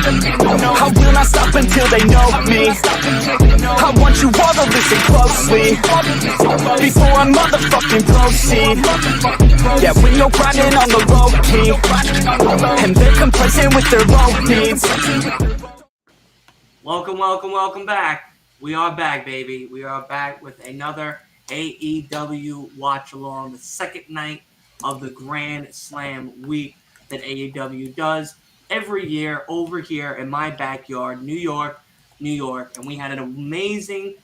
I will not stop until they know me. I want you all to listen closely before I motherfucking proceed. Yeah, when you're grinding on the low key and they're complacent with their own needs. Welcome back. We are back, baby. We are back with another AEW watch along, the second night of the Grand Slam week that AEW does every year over here in my backyard, New York. And we had an amazing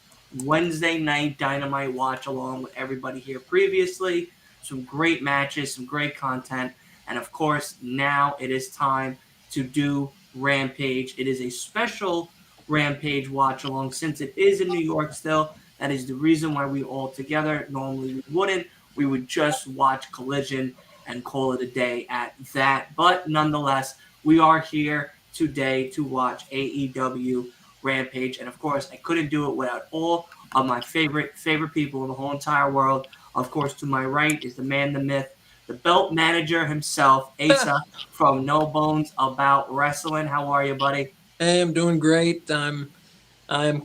Wednesday night Dynamite watch along with everybody here previously. Some great matches, some great content. And of course, now it is time to do Rampage. It is a special Rampage watch along since it is in New York still. That is the reason why we all together. Normally we wouldn't. We would just watch Collision and call it a day at that. But nonetheless, we are here today to watch AEW Rampage. And of course, I couldn't do it without all of my favorite people in the whole entire world. Of course, to my right is the man, the myth, the belt manager himself, Asa from No Bones About Wrestling. How are you, buddy? Hey, I'm doing great. I'm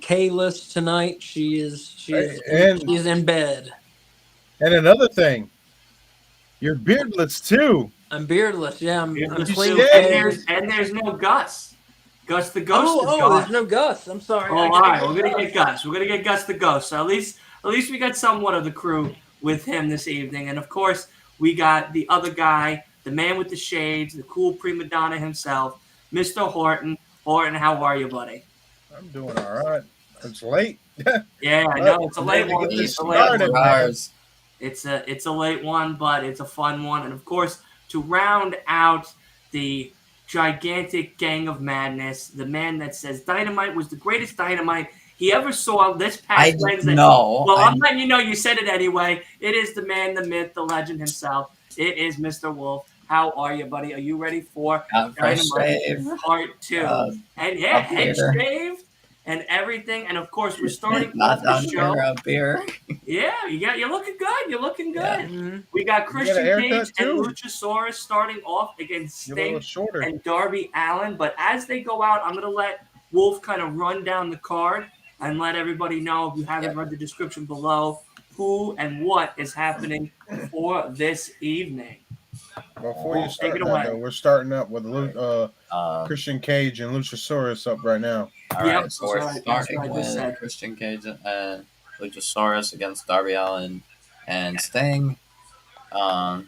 K-less tonight. She's in bed. And another thing, you're beardless too. I'm beardless. Yeah, I'm clean. And there's no Gus. Gus the Ghost is gone. Oh, there's no Gus. I'm sorry. Oh, all right. We're gonna get Gus. We're gonna get Gus the Ghost. So at least we got somewhat of the crew with him this evening. And of course, we got the other guy, the man with the shades, the cool prima donna himself, Mr. Horton. Horton, how are you, buddy? I'm doing all right. It's late. Yeah, I know it's a late one. It's a late one, but it's a fun one. And of course, to round out the gigantic gang of madness, the man that says Dynamite was the greatest Dynamite he ever saw this past Wednesday. No. Well, I'm letting you know you said it anyway. It is the man, the myth, the legend himself. It is Mr. Wolf. How are you, buddy? Are you ready for Dynamite Part 2? And yeah, head shaved and everything. And of course, we're starting off the show. Yeah, you're looking good. You're looking good. Yeah. Mm-hmm. We got Christian Cage and Luchasaurus starting off against Sting and Darby Allin. But as they go out, I'm going to let Wolf kind of run down the card and let everybody know, if you haven't read the description below, who and what is happening for this evening. Before you start that, though, we're starting up with Christian Cage and Luchasaurus up right now. All right, so we're starting with Christian Cage and Luchasaurus against Darby Allin and Sting. Hold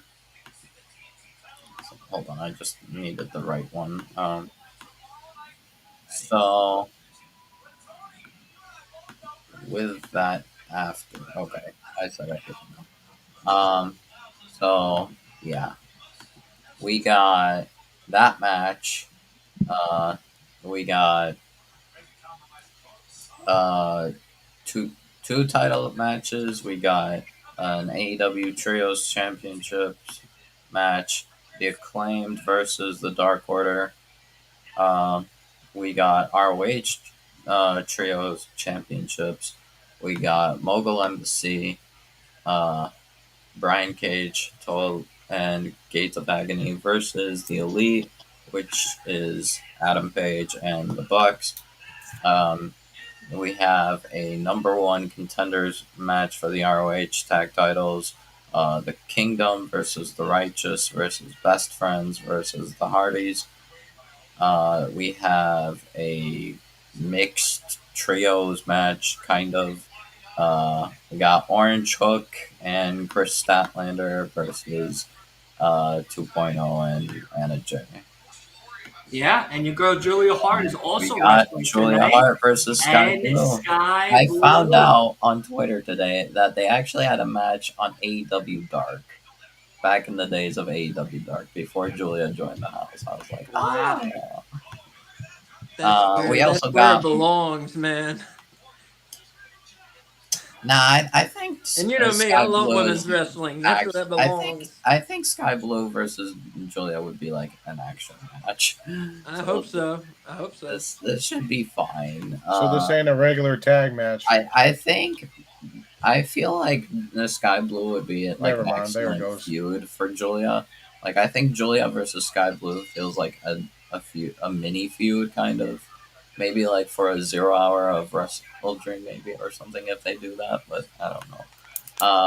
on, I just needed the right one. So with that after, okay, I said I didn't know. So yeah, we got that match. We got two title matches. We got an AEW Trios Championships match, the Acclaimed versus the Dark Order. We got ROH Trios Championships. We got Mogul Embassy, Brian Cage, Toll, and Gates of Agony versus the Elite, which is Adam Page and the Bucks. We have a number one contenders match for the ROH tag titles. The Kingdom versus the Righteous versus Best Friends versus the Hardys. We have a mixed trios match, kind of. We got Orange Hook and Chris Statlander versus 2.0 and Anna Jay. Yeah, and your girl Julia Hart is also wrestling Julia Hart versus Sky Blue. I found out on Twitter today that they actually had a match on AEW Dark back in the days of AEW Dark before Julia joined the house. I was like, wow. We also got where it belongs, man. Nah, I think. And you know me, I love women's wrestling. That's where that belongs. I think Sky Blue versus Julia would be like an action match. I hope so. This should be fine. So this ain't a regular tag match. I feel like the Sky Blue would be like an excellent feud for Julia. Like, I think Julia versus Sky Blue feels like a a mini feud kind of, maybe like for a 0 hour of Wrestle Dream maybe or something if they do that, but I don't know.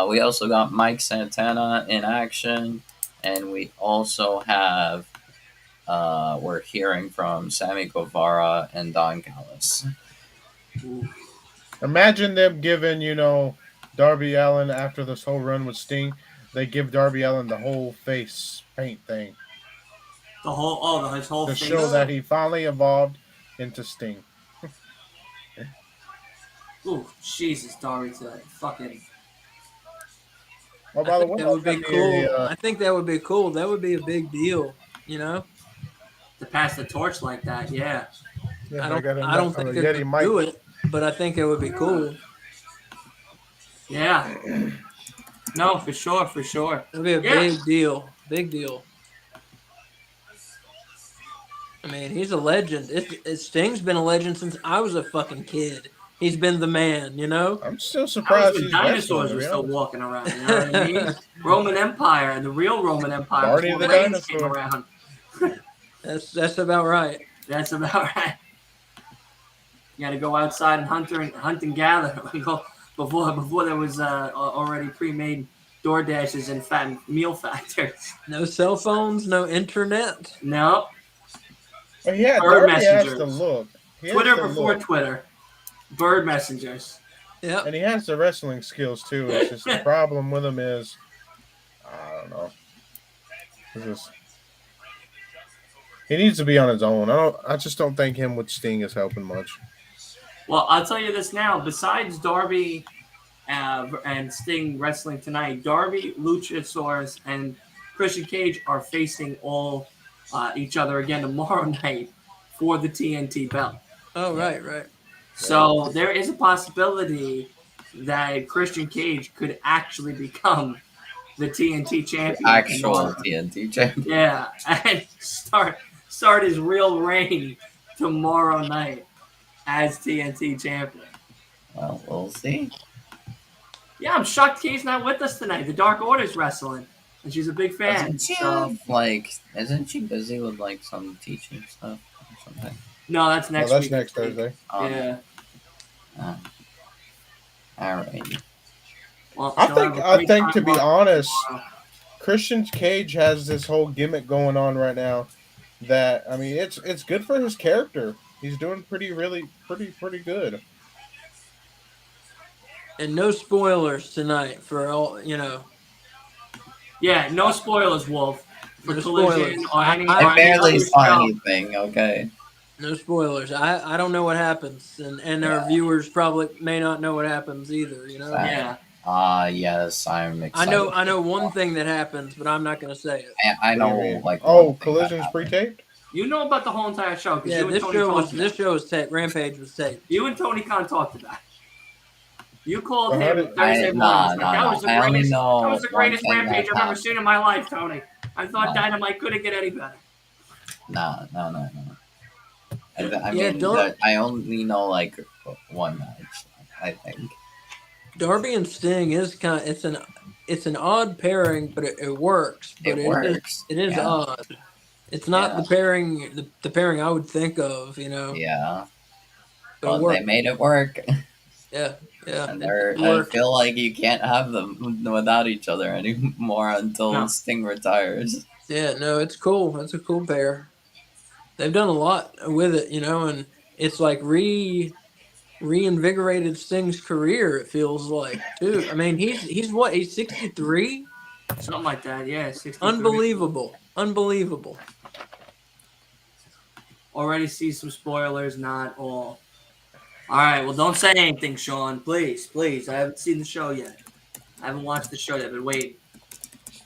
We also got Mike Santana in action, and we also have we're hearing from Sammy Guevara and Don Callis. Imagine them giving, Darby Allin after this whole run with Sting, they give Darby Allin the whole face paint thing. His whole to face. show that he finally evolved into Sting. Ooh, Jesus, Darby to fucking. Well, by the way, that would be cool. I think that would be cool. That would be a big deal, to pass the torch like that. Yeah. I don't think they're going to do it, but I think it would be cool. Yeah. No, for sure. It'll be a big deal. Big deal. I mean, he's a legend. Sting's been a legend since I was a fucking kid. He's been the man, I'm still surprised these dinosaurs were still walking around. You know what I mean? Roman Empire, the real Roman Empire. Party of the dinosaurs came around. That's about right. That's about right. You got to go outside and hunt and gather. Before there was already pre-made door dashes and meal factors. No cell phones, no internet. No. But yeah, Darby has to look. Twitter before Twitter. Bird messengers. Yeah. And he has the wrestling skills too. It's just the problem with him is, I don't know. He needs to be on his own. I just don't think him with Sting is helping much. Well, I'll tell you this now. Besides Darby and Sting wrestling tonight, Darby, Luchasaurus, and Christian Cage are facing each other again tomorrow night for the TNT belt. Oh, right. So there is a possibility that Christian Cage could actually become the TNT champion. Actual TNT champion. Yeah, and start his real reign tomorrow night as TNT champion. Well, we'll see. Yeah, I'm shocked Kate's not with us tonight. The Dark Order's wrestling, and she's a big fan. Isn't she busy with some teaching stuff or something? No, that's next week. Next Thursday. Yeah. All right. Well, I think to be honest, Christian Cage has this whole gimmick going on right now that, I mean, it's good for his character. He's doing pretty good. And no spoilers tonight for all, Yeah, no spoilers, Wolf. For No Collision spoilers. I barely saw anything, okay? No spoilers. I don't know what happens, and our viewers probably may not know what happens either, Yeah. Yes, I'm excited. I know one thing that happens, but I'm not going to say it. I know, Collision's pre-taped? You know about the whole entire show. Yeah, this show was taped. Rampage was taped. You and Tony Khan talked about it. You called him Thursday morning. That was the greatest Rampage I've ever seen in my life, Tony. I thought Dynamite couldn't get any better. No. I only know one match, I think. Darby and Sting is it's an odd pairing, but it works. But it works. It is odd. It's not the pairing I would think of, Yeah. But well, they made it work. Yeah. And I feel like you can't have them without each other anymore until Sting retires. Yeah, no, it's cool. That's a cool pair. They've done a lot with it, and it's like reinvigorated Sting's career, it feels like, too. I mean, he's what? He's 63? Something like that, yeah. 63. Unbelievable. Already see some spoilers, not all. All right, well, don't say anything, Sean. Please. I haven't seen the show yet. I haven't watched the show yet. I've been waiting.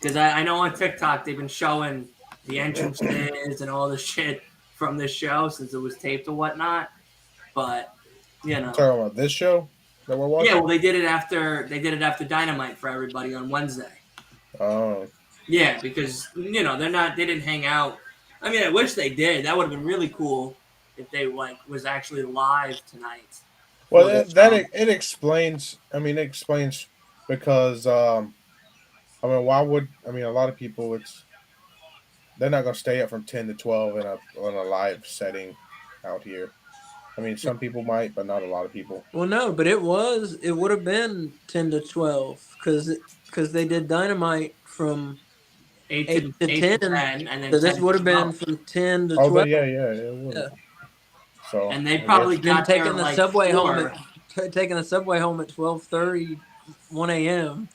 Because I know on TikTok they've been showing the entrances and all the shit from this show since it was taped or whatnot. But, Talking about this show that we're watching? Yeah, well, they did it after Dynamite for everybody on Wednesday. Oh. Yeah, because, they didn't hang out. I mean, I wish they did. That would have been really cool. If they was actually live tonight. Well, it explains. I mean, it explains because why would a lot of people? they're not gonna stay up from 10 to 12 in a live setting out here. I mean, some people might, but not a lot of people. Well, no, but it would have been 10 to 12 because they did Dynamite from 8 to 8 to 10. 10, and then So this 10 to would have been 12. from 10 to Oh, 12. yeah, it would. Yeah. So And they I probably guess Then got there taking the like subway 4. home taking the subway home at 12:30, 1 a.m.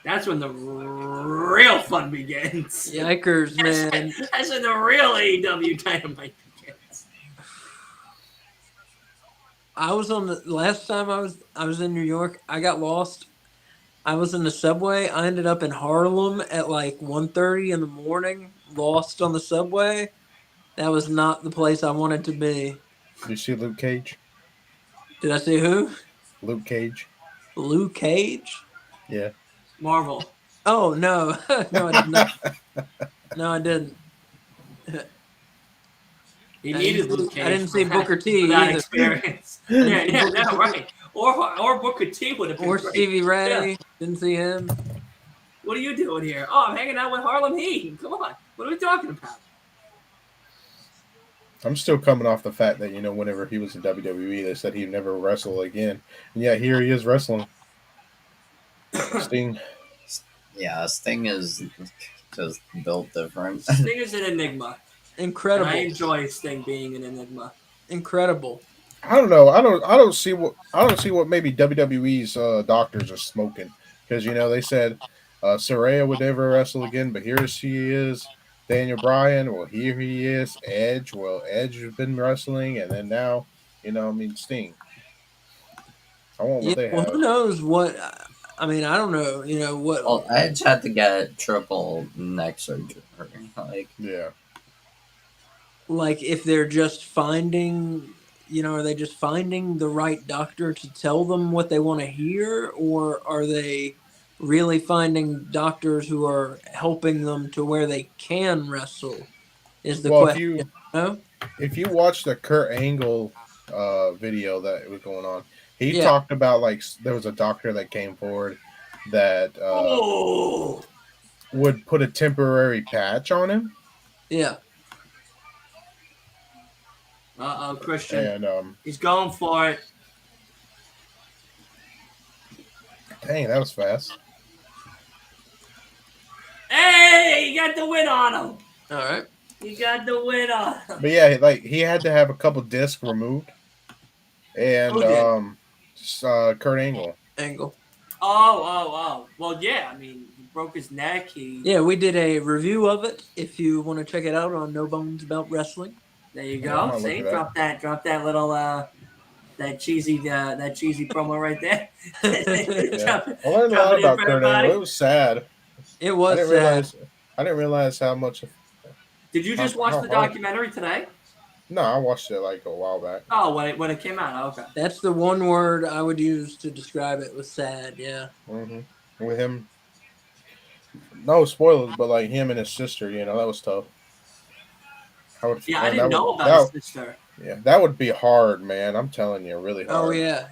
That's when the real fun begins. Yikers, man. That's when the real AEW Dynamite begins. I was on the last time I was in New York. I got lost. I was in the subway. I ended up in Harlem at like 1:30 in the morning, lost on the subway. That was not the place I wanted to be. you see Luke Cage. Did I see who? Luke Cage. Luke Cage? Yeah. Marvel. Oh no, no, I did not. No, I didn't. He needed Luke Cage. I didn't see Booker T for that either. experience. didn't see yeah, Booker no, T. right. Or Booker T would have been Or great. Stevie Ray. Yeah. Didn't see him. What are you doing here? Oh, I'm hanging out with Harlem Heat. Come on. What are we talking about? I'm still coming off the fact that, whenever he was in WWE, they said he'd never wrestle again. And yeah, here he is wrestling. Sting. Yeah, Sting is just built different. Sting is an enigma. Incredible. And I enjoy Sting being an enigma. Incredible. I don't know. I don't see what maybe WWE's doctors are smoking, because they said Saraya would never wrestle again, but here she is. Daniel Bryan, well, here he is. Edge, well, Edge has been wrestling, and then now, Sting. I want what they Well, have. who knows what? I mean, I don't know. What? Well, Edge had to get triple neck surgery. Yeah. Like if they're just finding, are they just finding the right doctor to tell them what they want to hear, or are they really finding doctors who are helping them to where they can wrestle? Is the question. If you watch the Kurt Angle video that was going on, he Yeah. talked about there was a doctor that came forward that would put a temporary patch on him. Yeah. Christian. And he's going for it. Dang, that was fast. Hey, you got the win on him. All right. You got the win on him. But yeah, he had to have a couple discs removed. And Kurt Angle. Oh. Well, yeah. I mean, he broke his neck. Yeah, we did a review of it. If you want to check it out on No Bones About Wrestling. There you go. See, drop that little that cheesy promo right there. Yeah. I learned a lot about Kurt Angle. It was sad. It was I didn't realize how much. Did you just watch the documentary today? No, I watched it like a while back. Oh, when it came out. Oh, okay. That's the one word I would use to describe it. Was sad. Yeah. Mm-hmm. With him, no spoilers, but like him and his sister, that was tough. I didn't know about his sister. Yeah, that would be hard, man. I'm telling you, really hard. Oh yeah.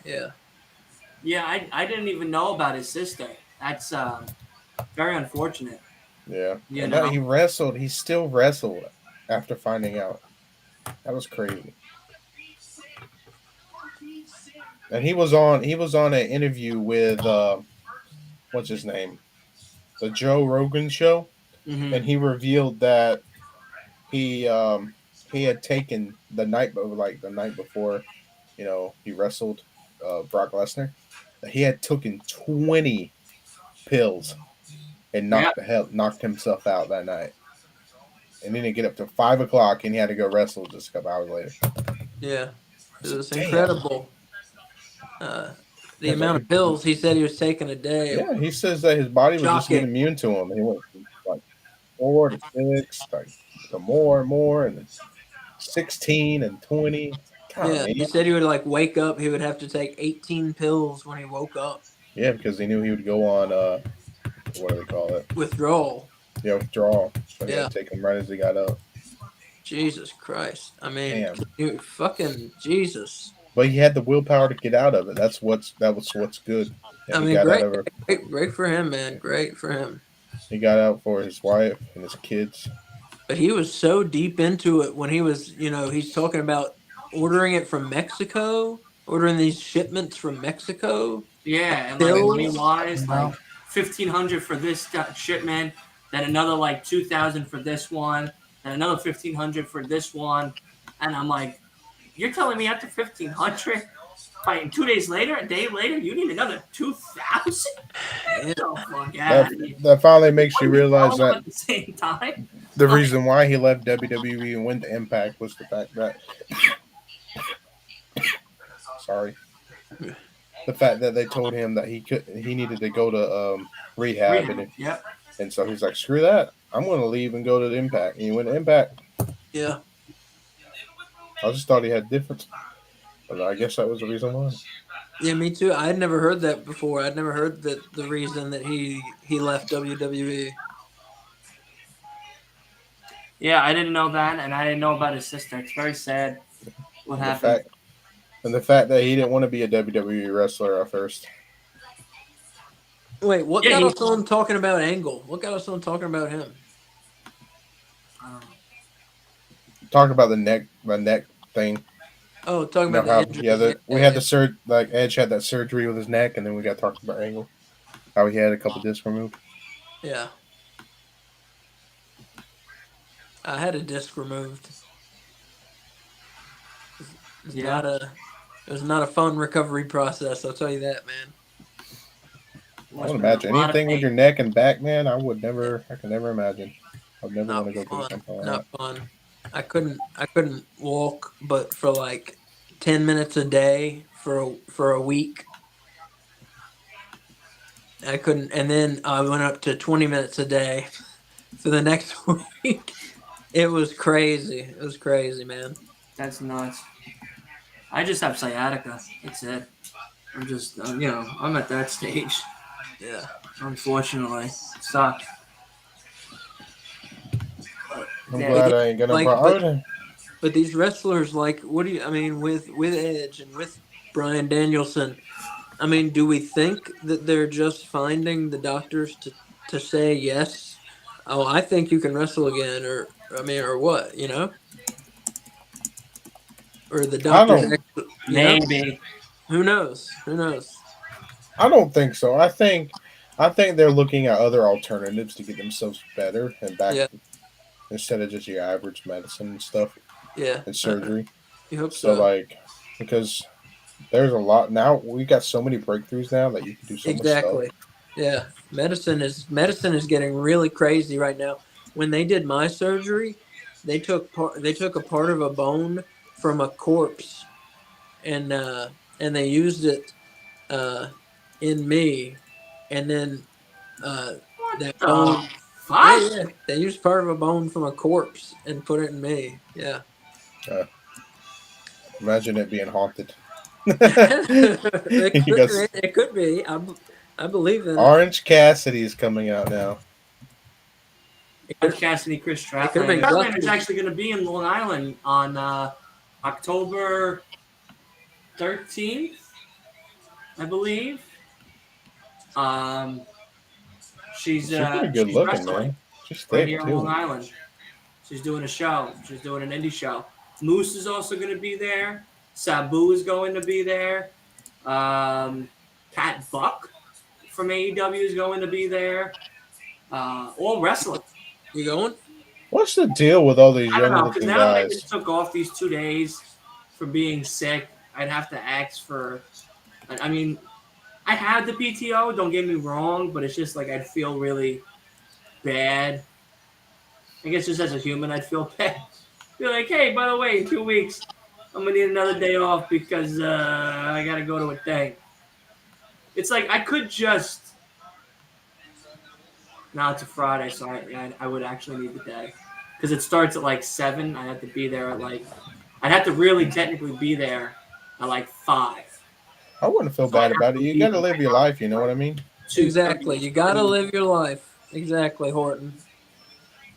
Yeah, I didn't even know about his sister. That's very unfortunate. Yeah. He wrestled. He still wrestled after finding out. That was crazy. And he was on an interview with what's his name? The Joe Rogan show. Mm-hmm. And he revealed that he had taken the night before, he wrestled Brock Lesnar. He had taken 20 pills and knocked himself out that night. And then he get up to 5 o'clock and he had to go wrestle just a couple hours later. Yeah, it was incredible. The amount of pills he said he was taking a day. Yeah, he says that his body was just getting immune to him. He went from like 4 to 6, to more and more, and 16 and 20. God, yeah, he said he would wake up. He would have to take 18 pills when he woke up. Yeah, because he knew he would go on what do they call it? Withdrawal. Yeah, withdrawal. So he had to take them right as he got up. Jesus Christ! I mean, fucking Jesus. But he had the willpower to get out of it. That was what's good. And I mean, great for him, man. Great for him. He got out for his wife and his kids. But he was so deep into it when he was, he's talking about ordering it from Mexico, ordering these shipments from Mexico. Yeah, and like money Bills. wise, like No. 1,500 for this shipment, then another like 2,000 for this one, and another 1,500 for this one, and I'm like, you're telling me after 1,500, by 2 days later, a day later, you need another 2,000? Yeah. Oh fuck That out of here. that finally makes you Are you realize telling them that at the same time? the reason why he left WWE and went to Impact was the fact that sorry, the fact that they told him that he needed to go to rehab, Rehab. Yep. and so he's like, screw that, I'm going to leave and go to the Impact. And he went to Impact. Yeah. I just thought he had difference, but I guess that was the reason why. Yeah, me too. I had never heard that before. I'd never heard that the reason that he left WWE. Yeah, I didn't know that, and I didn't know about his sister. It's very sad what And happened. the fact that he didn't want to be a WWE wrestler at first. Wait, what Yeah, got he- us on talking about Angle? What got us on talking about him? I don't know. Talk about the neck thing. Oh, talking You know about the how injury. we had the like Edge had that surgery with his neck, and then we got talking about Angle, how he had a couple discs removed. Yeah. I had a disc removed. It's Yeah. not a. It was not a fun recovery process. I'll tell you that, man. I would imagine anything with your neck and back, man. I could never imagine. I'd never want to go through something like Not that. fun. I couldn't walk, but for like 10 minutes a day for a week. I couldn't, and then I went up to 20 minutes a day for the next week. It was crazy. It was crazy, man. That's nuts. I just have sciatica. That's it. I'm just, I'm at that stage. Yeah. Unfortunately, sucks. I'm Yeah, glad I ain't got no like, problem. But these wrestlers, like, with Edge and with Bryan Danielson, I mean, do we think that they're just finding the doctors to say yes? Oh, I think you can wrestle again, or what, or the doctors, don't- actually, maybe. Who knows? Who knows? I don't think so. I think they're looking at other alternatives to get themselves better and back Yeah. instead of just your average medicine and stuff Yeah. and surgery. You hope So so. like, because there's a lot now. We got so many breakthroughs now that you can do so much Exactly. stuff. Yeah. Medicine is getting really crazy right now. When they did my surgery, they took a part of a bone from a corpse and they used it in me, and then that The bone. fuck? Yeah, they used part of a bone from a corpse and put it in me. Yeah. Imagine it being haunted. it could be. I believe in it. Orange Cassidy is coming out now. Orange Cassidy, Chris It could've been Statlander. Statlander is Dusty. actually going to be in Long Island on October 13th, I believe. She's pretty good she's looking, wrestling man. She's right thick here on Long too. Island. She's doing a show. She's doing an indie show. Moose is also going to be there. Sabu is going to be there. Pat Buck from AEW is going to be there. All wrestling. You going? What's the deal with all these I don't young know, because looking now that I guys? just took off these 2 days for being sick, I'd have to ask for. I mean, I had the PTO. Don't get me wrong, but it's just like I'd feel really bad. I guess just as a human, I'd feel bad. Be like, hey, by the way, in 2 weeks, I'm gonna need another day off because I gotta go to a thing. It's like I could just. Now it's a Friday, so I would actually need the day because it starts at like 7. I have to be there at like. I'd have to really technically be there at like 5. I wouldn't feel bad about it. You got to live your life. You know what I mean? Exactly. You gotta live your life. Exactly, Horton.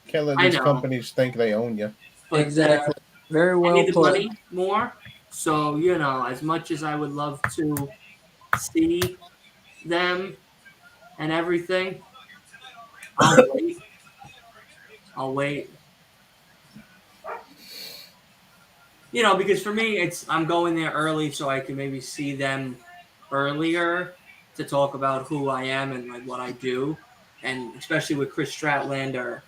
Can't let I these know. companies think they own you. But, Exactly. Very I well need the put. money more. So, as much as I would love to see them and everything, I'll wait. you know, because for me, I'm going there early so I can maybe see them earlier to talk about who I am and like what I do, and especially with Chris Stratlander,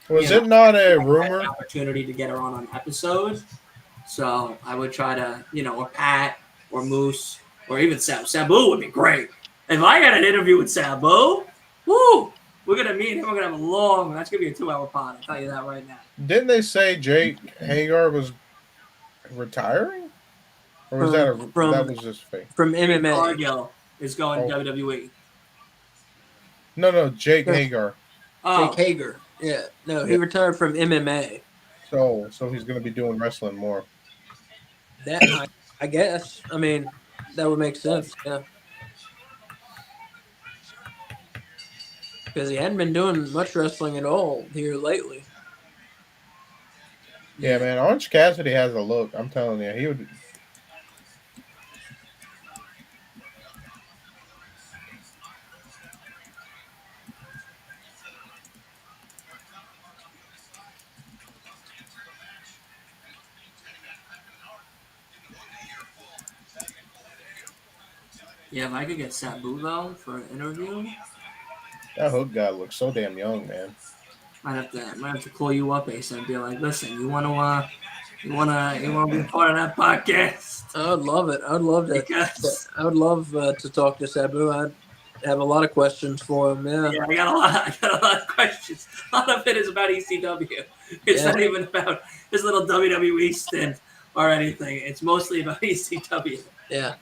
you Was know, it not a I had rumor? an opportunity to get her on an episode, so I would try to, you know, or Pat or Moose or even Sabu would be great. If I got an interview with Sabu, woo, we're gonna meet him. We're gonna have a long. That's gonna be a 2-hour pod. I'll tell you that right now. Didn't they say Jake Hagar was retiring, or was from that from was just fake? from Jade MMA. Cargill is going Oh WWE. no, Jake No, Hagar. Jake Oh, Hager. Yeah, no, he Yeah. retired from MMA. So he's gonna be doing wrestling more. That I guess. I mean, that would make sense. Yeah, because he hadn't been doing much wrestling at all here lately. Yeah, yeah. man. Orange Cassidy has a look. I'm telling you, he would. Yeah, if I could get Sabu though for an interview, That Hook guy looks so damn young, man. might have to call you up, Ace, and be like, listen, you wanna be a part of that podcast I would love it. I would love that. because I would love to talk to Sabu. I'd have a lot of questions for him. Yeah, yeah, I got a lot of questions. A lot of it is about ECW. It's Yeah. not even about his little WWE stint or anything. It's mostly about ECW. yeah.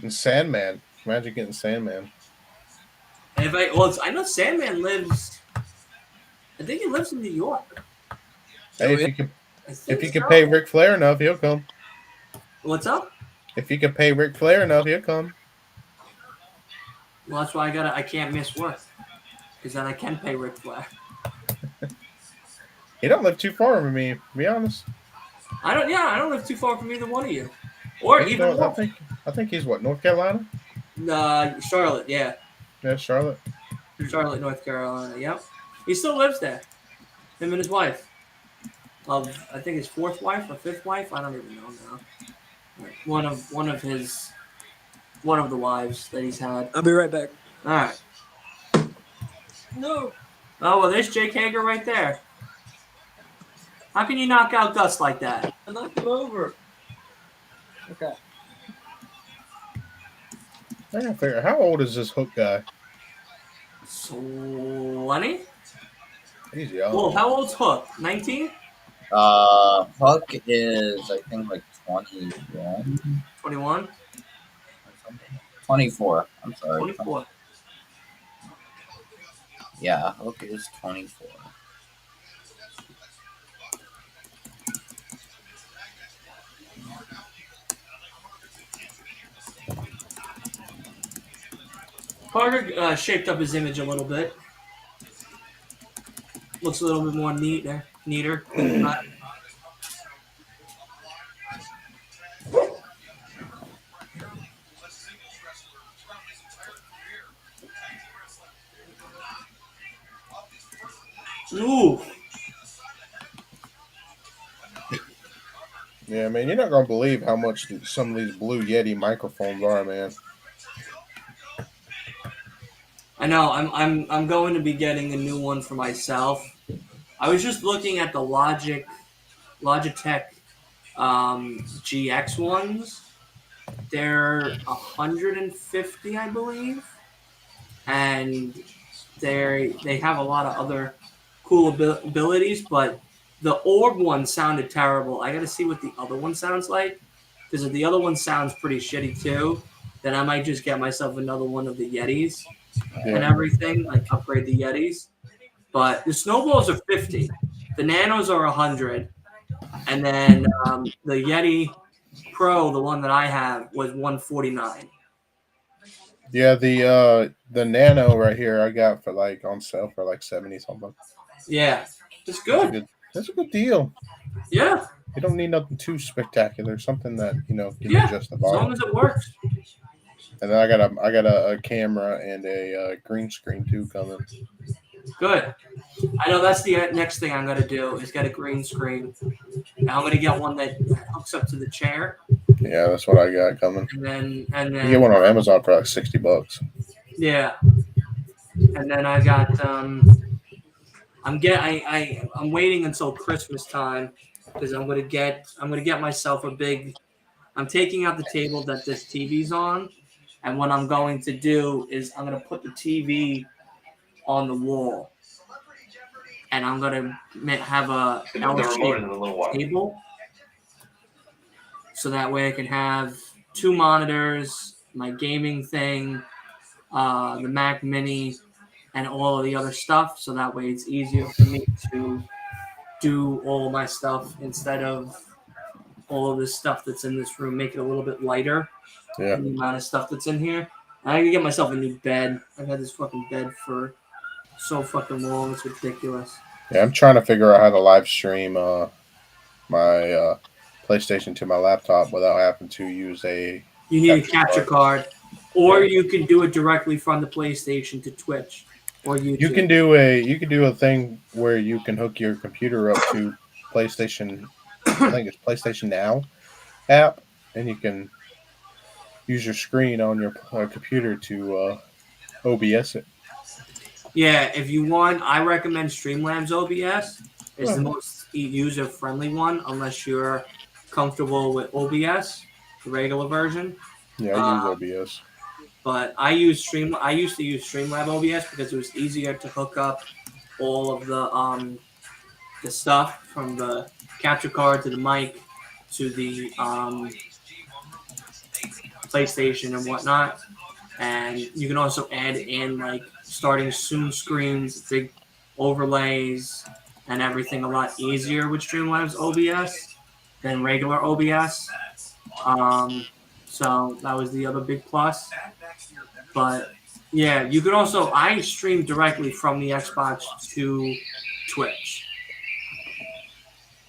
And Sandman. Imagine getting Sandman. And I know Sandman lives. I think he lives in New York. Hey, Oh, yeah. if you could pay Ric Flair enough, he'll come. What's up? If you could pay Ric Flair enough, he'll come. Well, that's why I can't miss work because then I can pay Ric Flair. He don't live too far from me. To be honest. I don't live too far from either one of you, or He's even I think he's what, North Carolina? Charlotte. Yeah, Yeah, Charlotte. Charlotte, North Carolina. Yep, he still lives there. Him and his wife. I think his fourth wife or fifth wife. I don't even know now. One of the wives that he's had. I'll be right back. All right. No. Oh well, there's Jake Hager right there. How can you knock out Gus like that? I knocked him over. Okay. I gotta figure, how old is this Hook guy? 20? He's young. Well, how old's Hook? 19? Huck is, I think, like 21 21? or something. 24. I'm sorry. 24. Yeah, Huck is 24. Carter shaped up his image a little bit. Looks a little bit more neater. Ooh. Yeah, man, you're not gonna believe how much some of these Blue Yeti microphones are, man. I know. I'm going to be getting a new one for myself. I was just looking at the Logitech GX ones. They're 150, I believe, and they have a lot of other cool abilities. But the orb one sounded terrible. I got to see what the other one sounds like, because if the other one sounds pretty shitty too, then I might just get myself another one of the Yetis and Yeah. everything, like upgrade the Yetis. But the snowballs are 50, the nanos are 100, and then the Yeti Pro, the one that I have, was 149. Yeah, the Nano right here I got for like on sale for like 70 something. Yeah, it's good. That's a good deal. Yeah, You don't need nothing too spectacular. Something that can yeah. adjust the As long volume. as it works. And then I got a camera and a green screen too coming. Good. I know that's the next thing I'm gonna do is get a green screen. And I'm gonna get one that hooks up to the chair, Yeah, that's what I got coming. and You then get one on Amazon for like $60. yeah, and then I got I'm waiting until Christmas time because I'm gonna get myself a big. I'm taking out the table that this TV's on, and what I'm going to do is I'm gonna put the TV on the wall, and I'm gonna have a L-shaped table, so that way I can have 2 monitors, my gaming thing, the Mac Mini, and all of the other stuff. So that way it's easier for me to do all my stuff instead of all of this stuff that's in this room. Make it a little bit lighter. Yeah. The amount of stuff that's in here. I can get myself a new bed. I've had this fucking bed for so fucking long. It's ridiculous. Yeah, I'm trying to figure out how to live stream my PlayStation to my laptop without having to use a. You need a capture card, or you can do it directly from the PlayStation to Twitch or YouTube. You can do a thing where you can hook your computer up to PlayStation. I think it's PlayStation Now app, and you can use your screen on your computer to OBS it. Yeah, if you want, I recommend Streamlabs OBS. It's the most user-friendly one, unless you're comfortable with OBS, the regular version. Yeah, I use OBS. But I used to use Streamlab OBS because it was easier to hook up all of the stuff from the capture card to the mic to the PlayStation and whatnot. And you can also add in like starting soon screens, big overlays, and everything a lot easier with Streamlabs OBS than regular OBS. So that was the other big plus. But yeah, you could also, I stream directly from the Xbox to Twitch.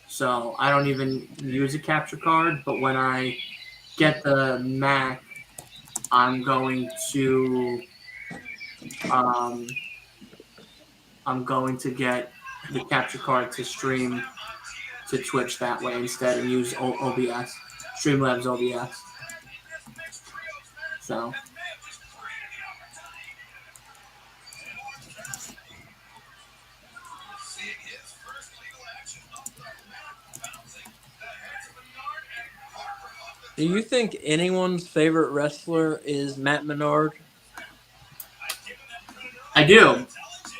So I don't even use a capture card, but when I get the Mac, I'm going to get the capture card to stream to Twitch that way instead and use OBS, Streamlabs OBS. So. Do you think anyone's favorite wrestler is Matt Menard? I do.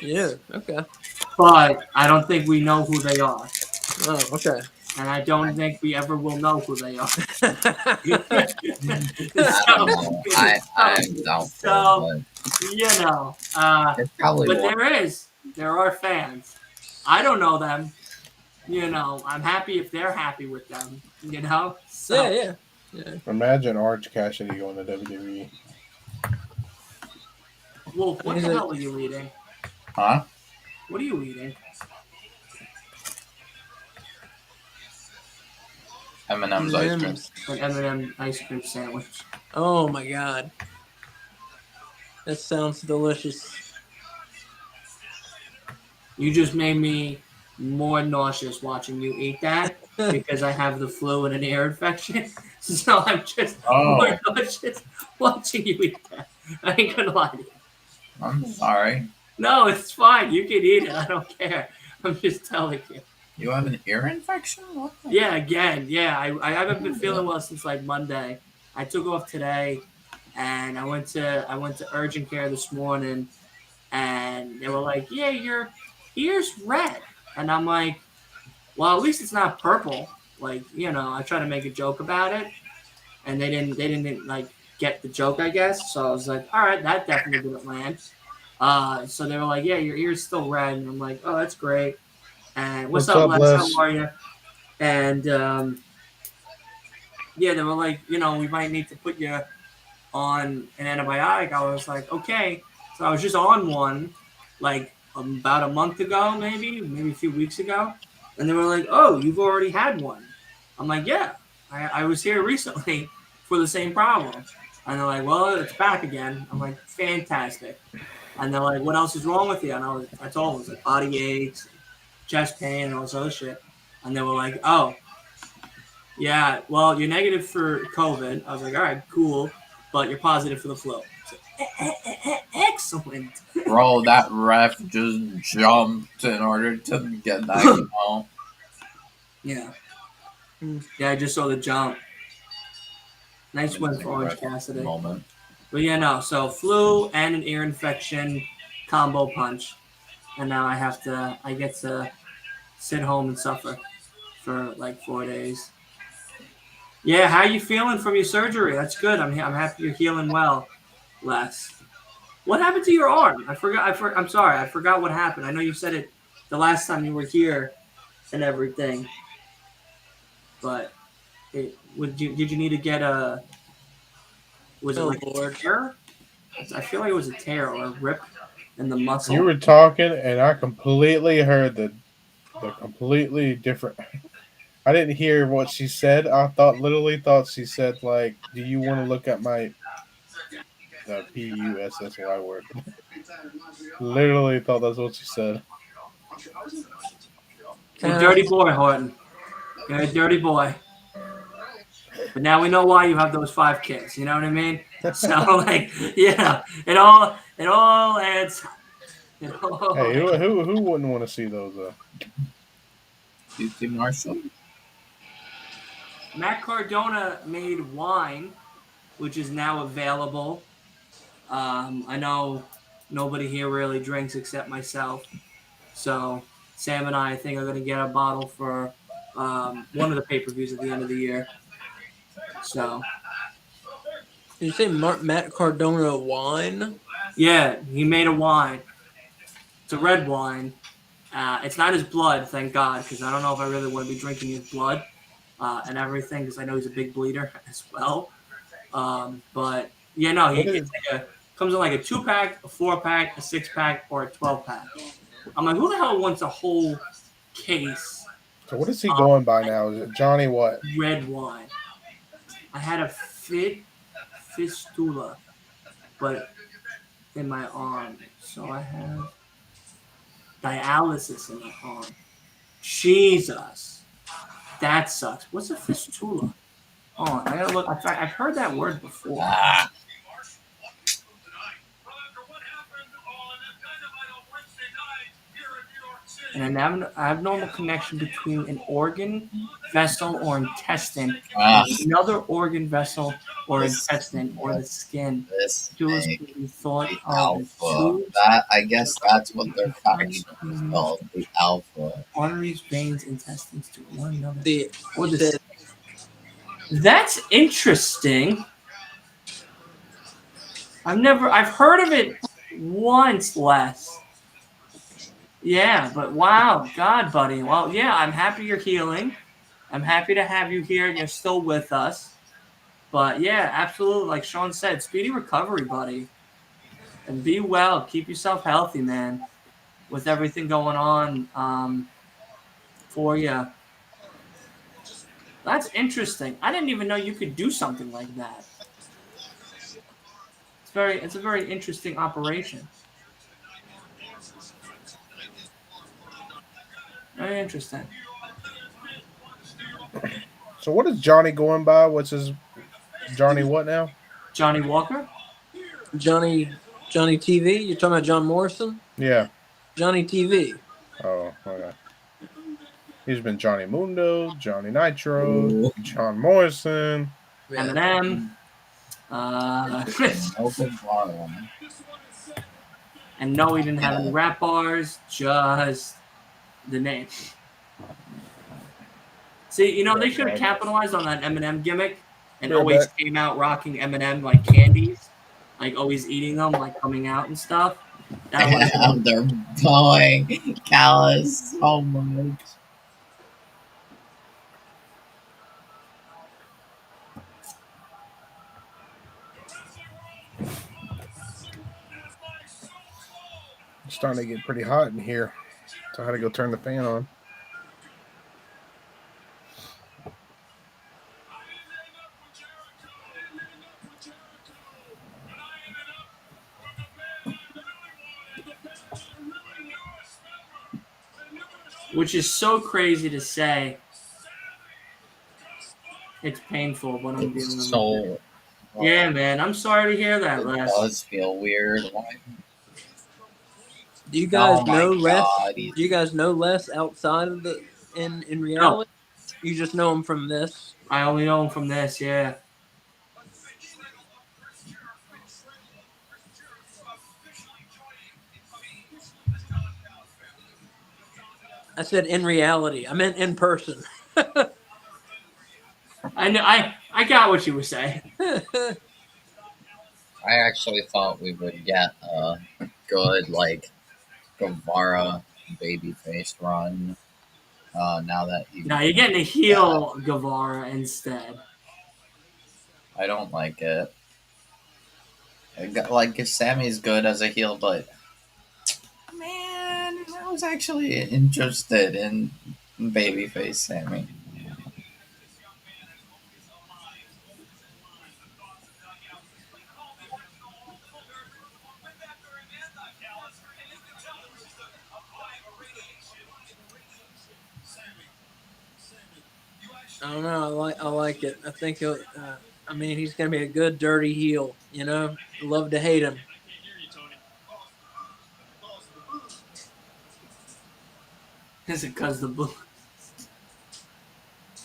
Yeah, okay. But I don't think we know who they are. Oh, okay. And I don't think we ever will know who they are. I'm doubtful. So, you know. Probably there are fans. I don't know them. You know, I'm happy if they're happy with them. You know? So, yeah. Imagine Orange Cassidy going to WWE. Wolf, what the hell are you eating? Huh? What are you eating? M&M's ice cream. An M&M ice cream sandwich. Oh my god. That sounds delicious. You just made me more nauseous watching you eat that because I have the flu and an ear infection. So I'm just more nauseous watching you eat that. I ain't gonna lie to you. I'm sorry. No, it's fine. You can eat it. I don't care. I'm just telling you. You have an ear infection? What? Yeah, again. Yeah, I haven't been feeling well since like Monday. I took off today, and I went to urgent care this morning, and they were like, "Yeah, your ear's red," and I'm like, "Well, at least it's not purple." Like, you know, I try to make a joke about it, and they didn't like get the joke, I guess. So I was like, "All right, that definitely didn't land." So they were like, "Yeah, your ear's still red," and I'm like, "Oh, that's great." And what's up, Les? How are you? And yeah, they were like, you know, we might need to put you on an antibiotic. I was like, okay. So I was just on one, like about a month ago, maybe a few weeks ago. And they were like, oh, you've already had one. I'm like, yeah, I was here recently for the same problem. And they're like, well, it's back again. I'm like, fantastic. And they're like, "What else is wrong with you?" And I told them it was like body aches, chest pain, and all this other shit. And they were like, "Oh, yeah, well, you're negative for COVID." I was like, "All right, cool, but you're positive for the flu." So, excellent. Bro, that ref just jumped in order to get that count. Yeah. Hmm. Yeah, I just saw the jump. Nice win Amazing for Orange ref Cassidy. moment. But yeah, no. So flu and an ear infection combo punch, and now I get to sit home and suffer for like 4 days. Yeah, how you feeling from your surgery? That's good. I'm happy you're healing well, Les. What happened to your arm? I forgot. I'm sorry. I forgot what happened. I know you said it the last time you were here and everything, but did you need to get a? Was it Oh like a Lord. tear? I feel like it was a tear or a rip in the muscle. You were talking, and I completely heard the completely different. I didn't hear what she said. I literally thought she said like, "Do you want to look at my the PUSSY word?" Literally thought that's what she said. You Kind dirty boy, Horton. You're a dirty boy. But now we know why you have those 5 kids. You know what I mean? So like, yeah, it all adds. It all Hey, who wouldn't want to see those? QT Marshall. Matt Cardona made wine, which is now available. I know nobody here really drinks except myself. So Sam and I think, are going to get a bottle for one of the pay-per-views at the end of the year. So Did you say Matt Cardona wine? yeah, he made a wine. It's a red wine. It's not his blood, thank God, because I don't know if I really want to be drinking his blood and everything, because I know he's a big bleeder as well. But yeah, no, What it's is like comes in like a 2-pack, a 4-pack, a 6-pack, or a 12-pack. I'm like, who the hell wants a whole case so? What is he of going by now? Is it Johnny what? red wine? I had a fistula, but in my arm, so I have dialysis in my arm. Jesus, that sucks. What's a fistula? Oh, I gotta look. I've heard that word before. Ah, And an abnormal connection between an organ, vessel, or intestine ah, and another organ, vessel, or this intestine, or the skin. this Fistulas make can be thought the of as alpha. tubes, That I guess that's what their faction is arteries, called, the alpha. veins, intestines to one another. The Or you the said That's interesting. I've heard of it once, Les. Yeah, but wow, God, buddy. Well, yeah, I'm happy you're healing. I'm happy to have you here and you're still with us. But yeah, absolutely. Like Sean said, speedy recovery, buddy. And be well. Keep yourself healthy, man. With everything going on for you. That's interesting. I didn't even know you could do something like that. It's a very interesting operation. Very interesting. So what is Johnny going by? What's his Johnny what now? Johnny Walker? Johnny TV. You're talking about John Morrison? Yeah. Johnny TV. Oh, okay. He's been Johnny Mundo, Johnny Nitro, Ooh, John Morrison. Yeah. Eminem. an open bar one. And no, he didn't have any rap bars, just the name. See, they should have capitalized on that Eminem gimmick and Be right always back. came out rocking Eminem like candies, like always eating them, like coming out and stuff. That would have been. They're going callous so much. It's starting to get pretty hot in here. So I had to go turn the fan on. which is so crazy to say. It's painful what I'm dealing It's with. so. Yeah, man. I'm sorry to hear that, It Les. does feel weird. Why? Do you guys Oh my know less? god. Do you guys know less outside of the in No, reality? You just know him from this. I only know him from this. Yeah. I said in reality. I meant in person. I know. I got what you were saying. I actually thought we would get a good, like, Guevara babyface run. Now that he's No, you're getting a back. heel Guevara instead. I don't like it. Like, Sammy's good as a heel, but man, I was actually interested in babyface Sammy. I don't know. I like it. I think he'll. I mean, he's gonna be a good dirty heel. You know, love to hate him. Is it because the blue?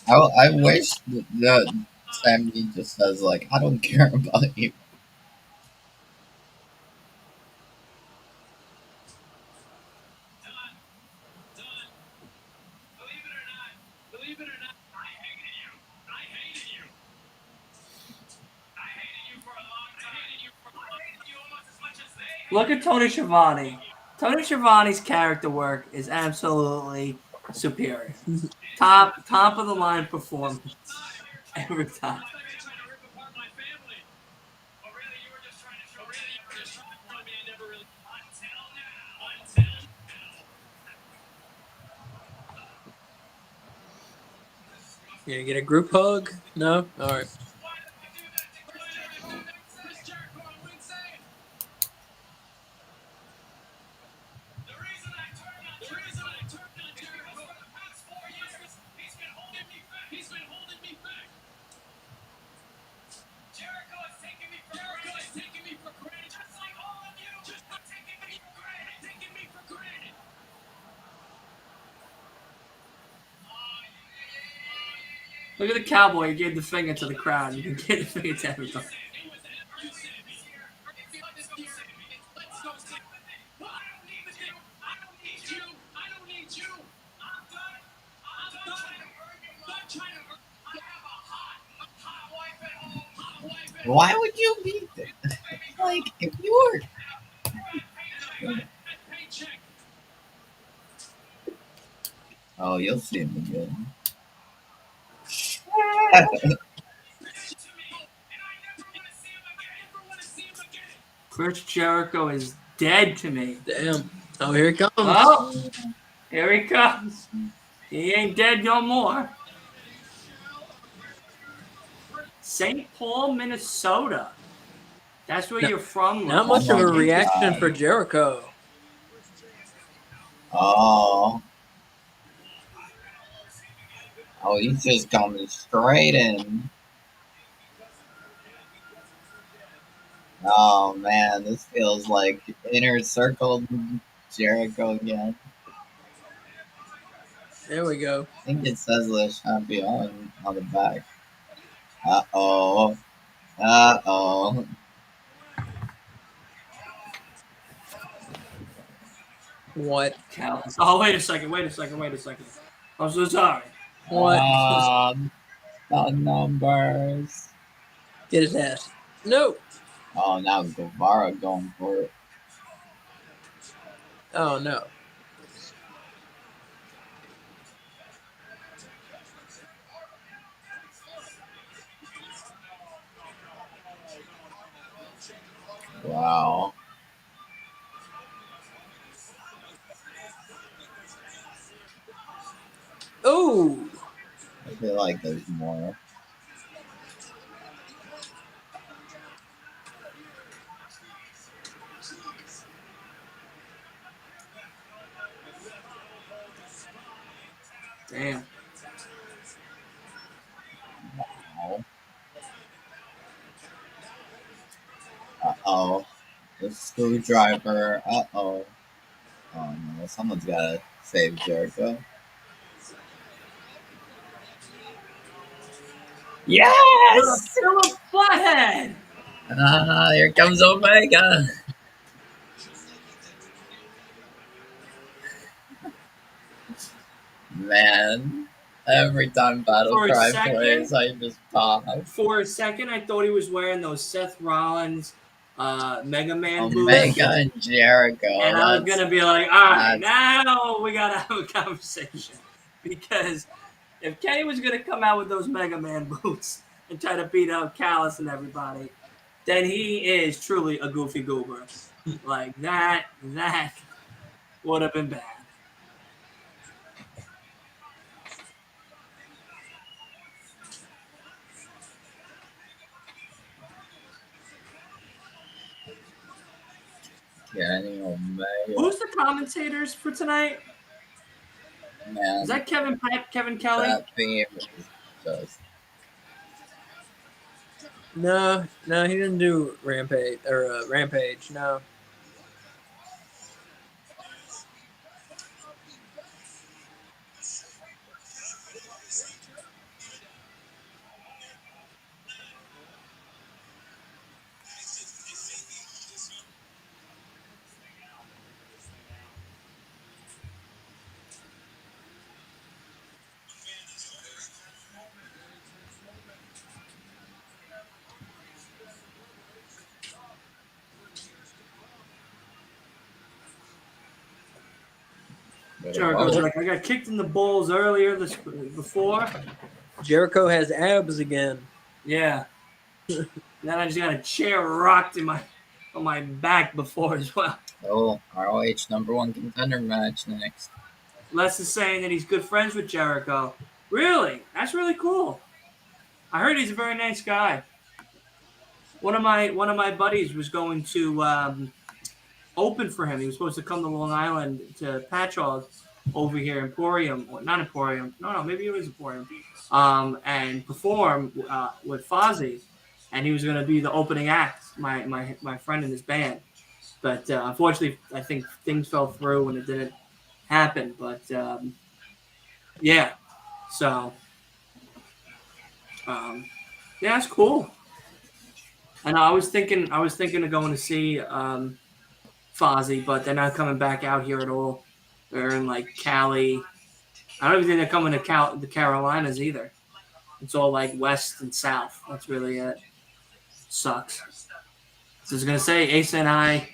I wish that Sammy just says, like, I don't care about you. Look at Tony Schiavone. Tony Schiavone's character work is absolutely superior. Top of the line performance every time. You gonna get a group hug? No. All right. Look at the cowboy. He gave the finger to the crowd. You can give the finger to everybody. Why would you beat it? Like, if you were. Oh, you'll see him again. Chris Jericho is dead to me. Damn. Oh, here he comes. Oh, here he comes. He ain't dead no more. St. Paul, Minnesota. That's where No, you're from, not Les. much of Oh a my reaction god. for Jericho. Oh. Oh, he's just coming straight in. Oh man, this feels like inner circle Jericho again. There we go. I think it says Le Champion on the back. Uh oh. Uh oh. What? Callous. Oh, wait a second. I'm so sorry. What? The numbers. Get his ass. No. Oh, now Guevara going for it. Oh no. Wow. Oh. I feel like there's more. The screwdriver. Uh-oh. Oh no, someone's gotta save Jericho. Yes! Philip Flathead. Ah, here comes Omega. Man, every time Battle For a Cry second? plays, I just pop. For a second, I thought he was wearing those Seth Rollins Mega Man boots. Omega and Jericho. And I was going to be like, all right, that's- now we got to have a conversation. Because if Kenny was going to come out with those Mega Man boots and try to beat up Callis and everybody, then he is truly a goofy goober. Like, that would have been bad. Kenny Omega. Who's the commentators for tonight? Man, Is that Kevin Kelly? that theme is just. No, he didn't do Rampage Rampage. No. Jericho's like, I got kicked in the balls earlier before. Jericho has abs again. Yeah. Then I just got a chair rocked on my back before as well. Oh, ROH #1 contender match next. Les is saying that he's good friends with Jericho. Really? That's really cool. I heard he's a very nice guy. One of my buddies was going to open for him. He was supposed to come to Long Island to Patchogue over here, Emporium, or not Emporium. No, maybe it was Emporium. And perform with Fozzy, and he was going to be the opening act. My friend in his band, but unfortunately, I think things fell through and it didn't happen. But yeah, so yeah, it's cool. And I was thinking of going to see Fozzy, but they're not coming back out here at all. They're in like Cali. I don't even think they're coming to the Carolinas either. It's all like west and south. That's really it. Sucks. So I was gonna say, Ace and I,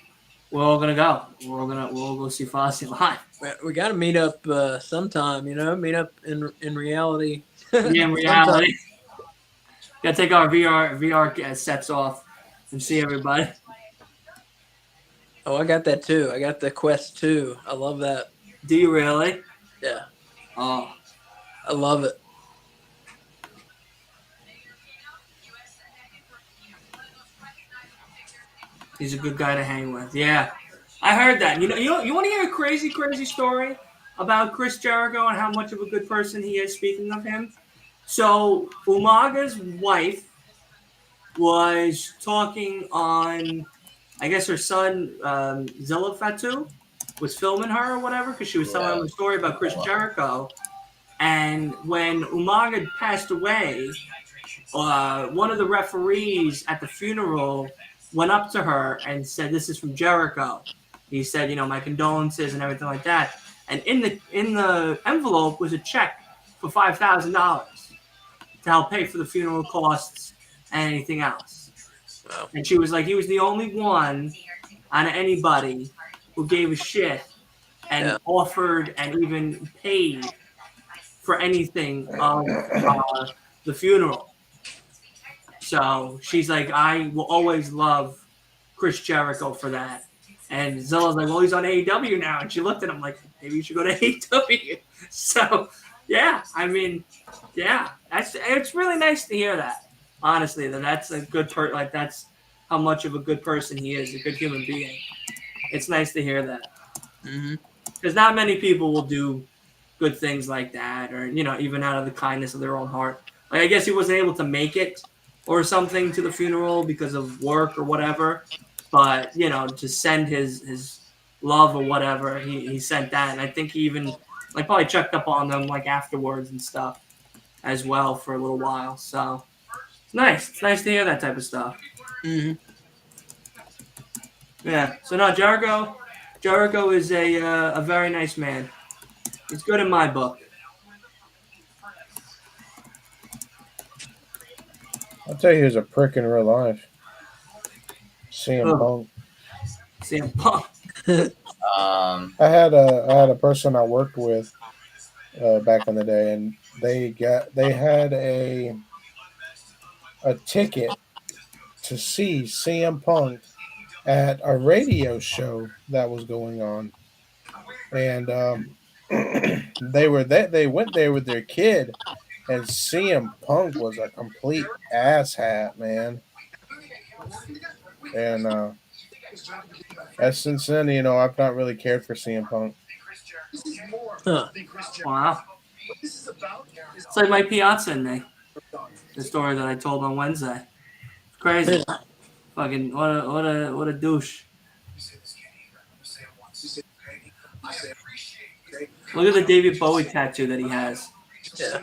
we're all gonna go. We'll all go see Fozzy live. We got to meet up sometime. Meet up in reality. Yeah, in reality. Gotta take our VR sets off and see everybody. Oh, I got that too. I got the Quest 2. I love that. Do you really? Yeah. Oh, I love it. he's a good guy to hang with. Yeah, I heard that. You want to hear a crazy story about Chris Jericho and how much of a good person he is? Speaking of him, so Umaga's wife was talking on, I guess her son Zilla Fatu was filming her or whatever because she was telling him a story about Chris Jericho. And when Umaga passed away, one of the referees at the funeral went up to her and said, "This is from Jericho." He said, "My condolences and everything like that." And in the envelope was a check for $5,000 to help pay for the funeral costs and anything else. Wow. And she was like, he was the only one out of anybody who gave a shit and offered and even paid for anything of the funeral. So she's like, I will always love Chris Jericho for that. And Zilla's like, well, he's on AEW now. And she looked at him like, maybe you should go to AEW. So, yeah, I mean, yeah, it's really nice to hear that. Honestly, that's a good like that's how much of a good person he is, a good human being. It's nice to hear that. Because not many people will do good things like that, or even out of the kindness of their own heart. Like I guess he wasn't able to make it or something to the funeral because of work or whatever. but to send his love or whatever, he sent that, and I think he even probably checked up on them afterwards and stuff as well for a little while. So it's nice. It's nice to hear that type of stuff. Mm-hmm. Yeah. So no, Jericho is a very nice man. He's good in my book. I'll tell you, he's a prick in real life. CM Oh. Punk. CM Punk. I had a person I worked with back in the day, and they had a ticket to see CM Punk at a radio show that was going on, and they went there with their kid, and CM Punk was a complete asshat, man. And since then, I've not really cared for CM Punk. Huh. Wow. It's like my Piazza and me. The story that I told on Wednesday. It's crazy. Fucking what a douche. Look at the David Bowie tattoo that he has. Yeah.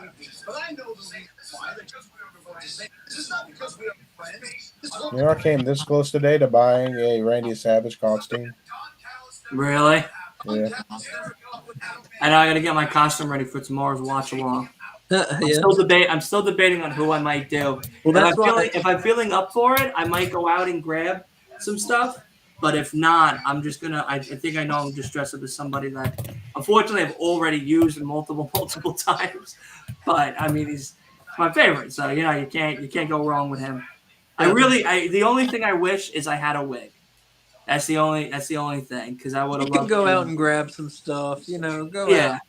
I came this close today to buying a Randy Savage costume. Really? Yeah. I know I gotta get my costume ready for tomorrow's watch along. Yeah. I'm still debating on who I might do. Well, that's why. If I'm feeling up for it, I might go out and grab some stuff. But if not, I'm just gonna. I think I know I'm just dressed up as somebody that, unfortunately, I've already used multiple times. But I mean, he's my favorite, so you can't go wrong with him. The only thing I wish is I had a wig. That's the only thing, because I would have You can loved go to. out and grab some stuff. Go Yeah. out.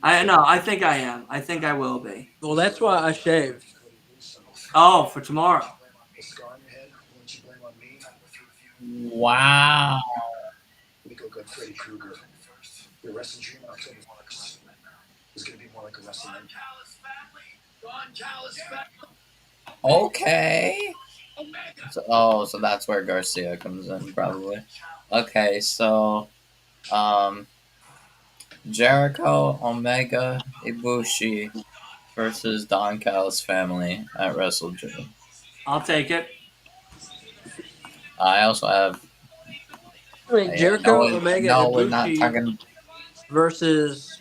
I know. I think I am. I think I will be. Well, that's why I shaved. Oh, for tomorrow. Wow. Okay. So that's where Garcia comes in, probably. Okay, so Jericho, Omega, Ibushi versus Don Callis family at Wrestle Dream. I'll take it. I also have. Wait, Jericho, Omega, no, and we're not Ibushi talking. versus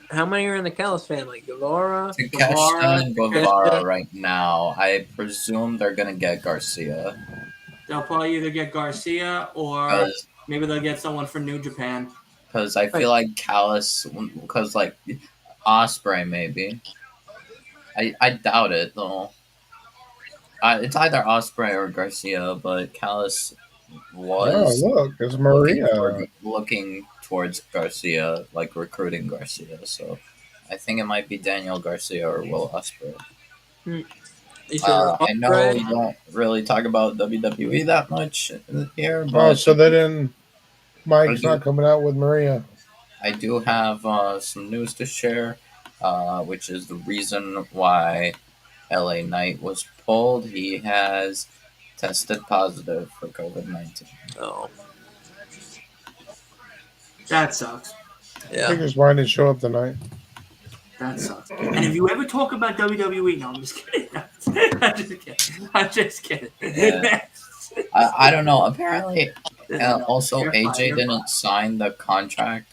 how many are in the Callis family? Guevara, Takeshita and Guevara right now. I presume they're gonna get Garcia. They'll probably either get Garcia or maybe they'll get someone from New Japan. Because I feel like Callis, because Ospreay maybe. I doubt it though. It's either Ospreay or Garcia, but Callis was look, it's Maria. looking towards Garcia, recruiting Garcia. So I think it might be Daniel Garcia or Will Ospreay. I know we don't really talk about WWE that much here, but so they didn't. Mike's not coming out with Maria. I do have some news to share, which is the reason why LA Knight was pulled. He has tested positive for COVID-19. Oh, That sucks. yeah. Figures why didn't show up tonight. That sucks. And if you ever talk about WWE, no, I'm just kidding. I'm just kidding. Yeah. I don't know. Apparently, also You're AJ fine, didn't sign the contract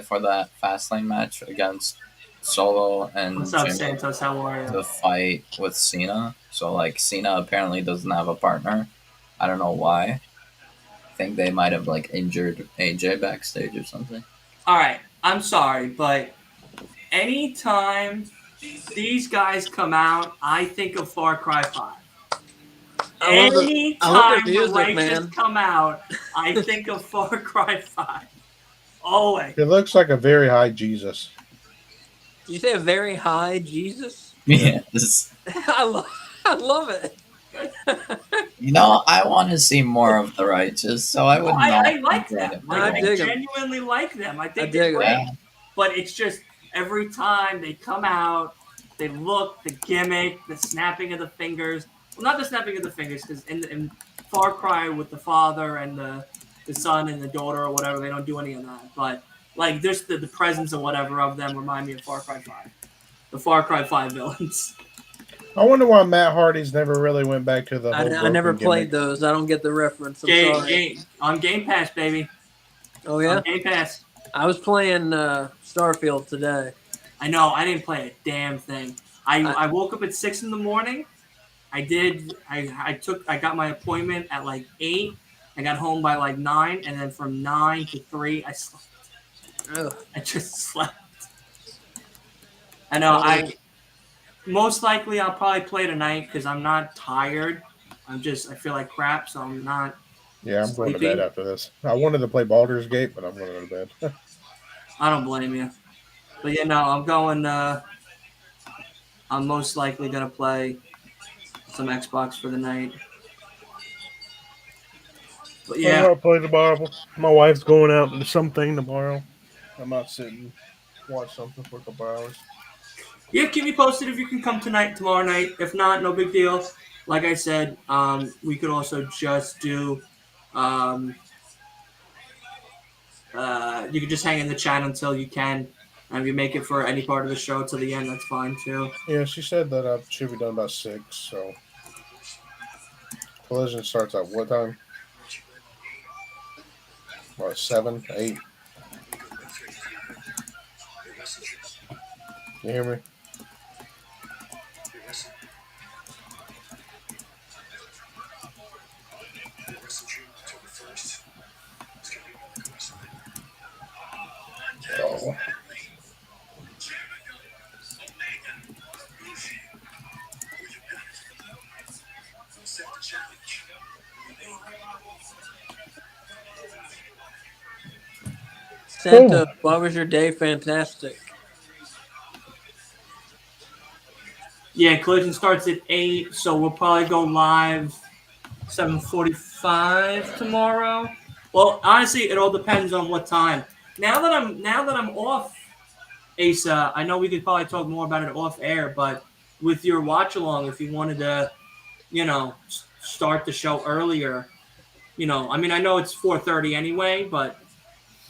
for that Fastlane match against Solo and What's up, Jimmy Santos? How are you? to fight with Cena. So Cena apparently doesn't have a partner. I don't know why. I think they might have injured AJ backstage or something. All right, I'm sorry, but anytime these guys come out, I think of Far Cry 5. Anytime the Righteous come out, I think of Far Cry 5. Always. It looks like a very high Jesus. Did you say a very high Jesus? Yeah. I love it. I want to see more of the Righteous, so I would not. I like them. I genuinely like them. I think they're great. Yeah. But it's just every time they come out, they look, the gimmick, the snapping of the fingers, not the snapping of the fingers, because in Far Cry with the father and the son and the daughter or whatever, they don't do any of that. But like, there's the presence or whatever of them remind me of Far Cry 5, the Far Cry 5 villains. I wonder why Matt Hardy's never really went back to the whole. I never broken played gimmick. those. I don't get the reference. I'm sorry. On Game Pass, baby. Oh yeah, On Game Pass. I was playing Starfield today. I know. I didn't play a damn thing. I woke up at 6 in the morning. I got my appointment at like 8. I got home by like 9, and then from 9 to 3, I slept. Ugh. I just slept. I know. Most likely I'll probably play tonight because I'm not tired. I feel like crap, so I'm not. Yeah, I'm going to sleeping. bed after this. I wanted to play Baldur's Gate, but I'm going to go to bed. I don't blame you. But yeah, no, I'm going. I'm most likely gonna play some Xbox for the night. But I'm yeah, not playing tomorrow. My wife's going out to something tomorrow. I'm not sitting watch something for a couple hours. yeah. Keep me posted if you can come tomorrow night. If not, no big deal. Like I said, we could also just do. You could just hang in the chat until you can, and if you make it for any part of the show to the end, that's fine too. Yeah, she said that I should be done about 6, so. Collision starts at what time? What, 7, 8? You hear me? Oh. Santa, why was your day fantastic? Yeah, Collision starts at 8, so we'll probably go live 7:45 tomorrow. Well, honestly, it all depends on what time. Now that I'm off, Asa, I know we could probably talk more about it off air, but with your watch along, if you wanted to, start the show earlier, I mean, I know it's 4:30 anyway, but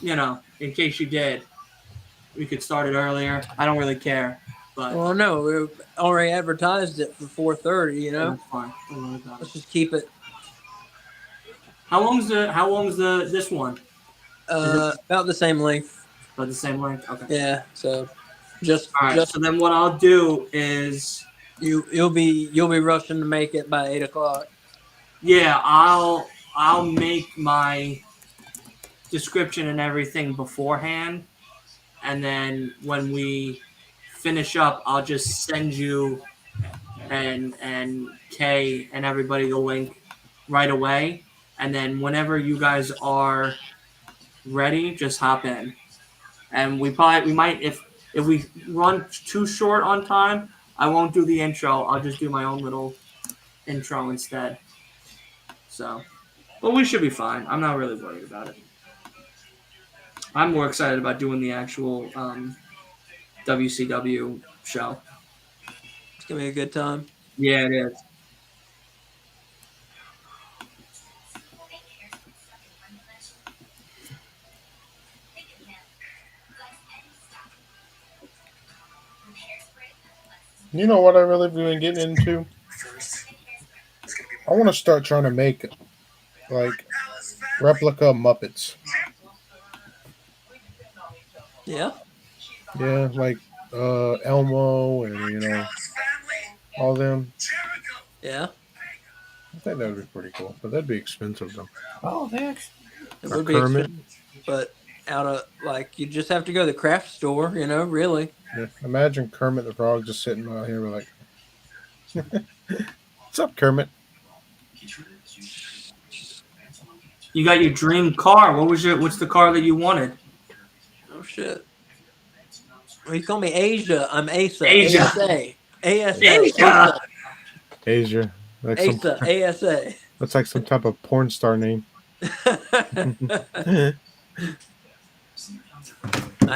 in case you did, we could start it earlier. I don't really care, but Well, no, we already advertised it for 4:30. You know, that's fine. Don't worry about let's it. just keep it. How long's this one? About the same length. About the same length. Okay. Yeah. So, just All right. So then what I'll do is, you'll be rushing to make it by 8 o'clock. yeah, I'll make my description and everything beforehand, and then when we finish up, I'll just send you and Kay and everybody the link right away, and then whenever you guys are ready, just hop in. And we might if we run too short on time, I won't do the intro. I'll just do my own little intro instead. So, but we should be fine. I'm not really worried about it. I'm more excited about doing the actual WCW show. It's gonna be a good time. Yeah, it is. You know what I really been getting into? I want to start trying to make, like, replica Muppets. Yeah. Yeah, like Elmo and, all them. Yeah. I think that would be pretty cool, but that'd be expensive though. Oh, thanks. It Or would be Kermit. expensive, but out of you just have to go to the craft store. Really. Yeah, imagine Kermit the Frog just sitting out here like, "What's up, Kermit?" You got your dream car. What's the car that you wanted? Oh shit. Well, you call me Asia. I'm Asa. Asia. ASA. ASA. Asia. Asia. Like Asa. ASA. that's like some type of porn star name. I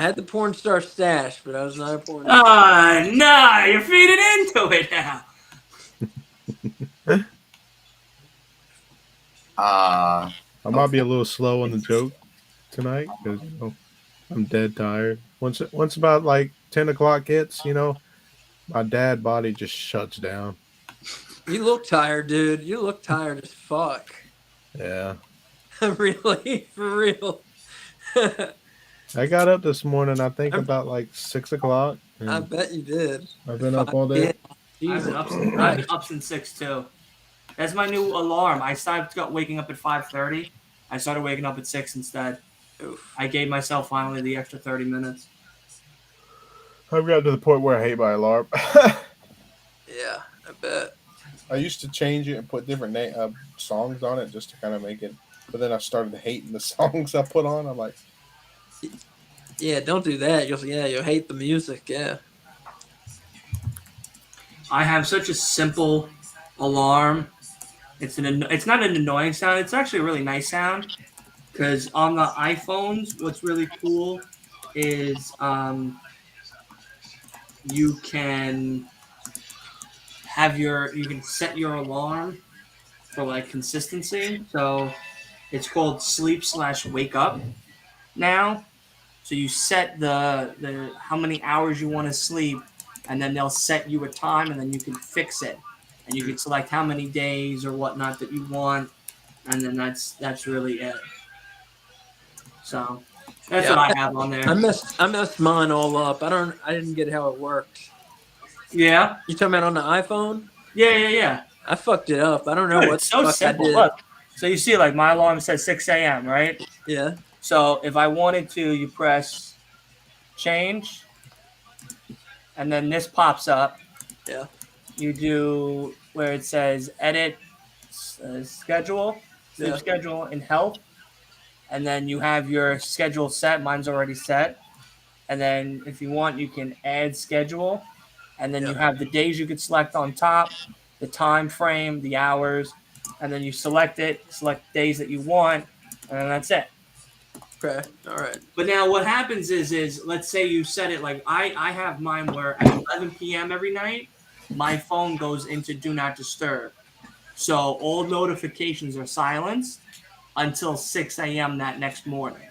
had the porn star stash, but I was not a porn star. No, you're feeding into it now. Uh, I might be a little slow on the joke tonight because I'm dead tired. Once about like 10 o'clock hits, my dad body just shuts down. You look tired, dude. You look tired as fuck. Yeah. Really, for real. I got up this morning, I think I'm- about like 6 o'clock. I And bet you did. I've At been up 5 all day. p.m. Jesus I've Christ. been up since 6 too. That's my new alarm. I stopped waking up at 5:30. I started waking up at 6 instead. Oof. I gave myself finally the extra 30 minutes. I've gotten to the point where I hate my alarm. Yeah, I bet. I used to change it and put different songs on it just to kind of make it. But then I started hating the songs I put on. I'm like, Yeah, don't do that. You'll hate the music. Yeah. I have such a simple alarm. It's not an annoying sound. It's actually a really nice sound because on the iPhones, what's really cool is you can you can set your alarm for like consistency. So it's called sleep/wake up now. So you set the how many hours you want to sleep, and then they'll set you a time, and then you can fix it, and you can select how many days or whatnot that you want, and then that's really it. So that's Yeah, what I have on there. I messed mine all up. I didn't get how it worked. Yeah, You talking about on the iPhone? yeah. I fucked it up. I don't know Dude, what it's the so fuck simple. I did. Look, so you see, like my alarm says 6 a.m. Right? Yeah. So if I wanted to, you press change, and then this pops up. Yeah. You do where it says edit schedule, sleep Yeah. schedule, and health, and then you have your schedule set. Mine's already set, and then if you want, you can add schedule, and then you Yeah. have the days you could select on top, the time frame, the hours, and then you select days that you want, and then that's it. Okay. All right. But now what happens is let's say you set it like I have mine where at 11 p.m. every night, my phone goes into do not disturb. So all notifications are silenced until 6 a.m. that next morning.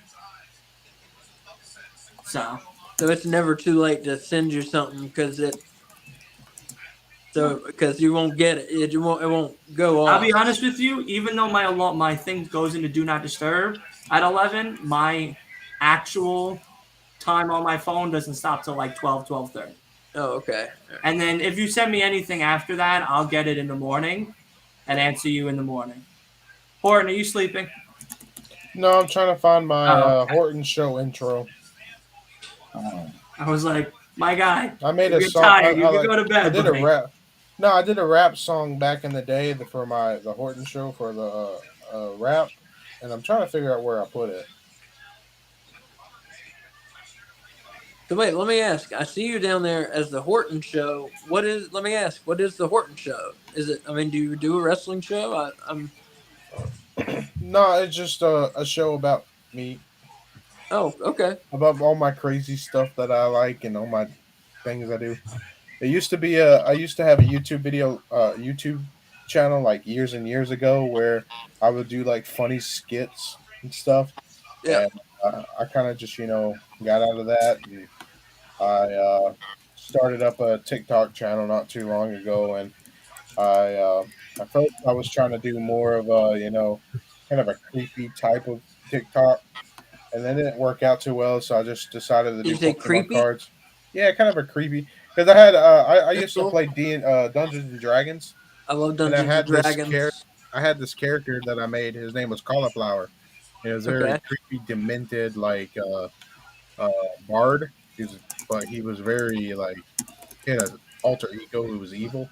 So So it's never too late to send you something because you won't get it. It won't go I'll off. be honest with you, even though my thing goes into do not disturb at 11, my actual time on my phone doesn't stop till like 12:30. Oh, okay. And then if you send me anything after that, I'll get it in the morning and answer you in the morning. Horton, are you sleeping? no, I'm trying to find my Oh, okay. Horton show intro. oh, I was like, my guy, I made if a you're song. tired, you can go to I bed, did a buddy. rap. No, I did a rap song back in the day for the Horton show for the rap, and I'm trying to figure out where I put it. So wait, let me ask. I see you down there as the Horton Show. Let me ask, what is the Horton Show? Is it? I mean, do you do a wrestling show? I'm. No, it's just a show about me, Oh, okay. about all my crazy stuff that I like and all my things I do. It used to be I used to have a YouTube channel like years and years ago where I would do like funny skits and stuff, Yeah. and I kind of just got out of that, and I started up a TikTok channel not too long ago, and at first I was trying to do more of a kind of a creepy type of TikTok, and then it didn't work out too well, so I just decided to Did you do say Pokemon creepy? cards. Yeah, kind of a creepy because I had I That's used to cool. play Dungeons and Dragons, I love and Dungeons and Dragons. I had this character that I made. His name was Cauliflower. It was very Okay. creepy, demented, like uh, bard. But he was very like he had an alter ego who was evil,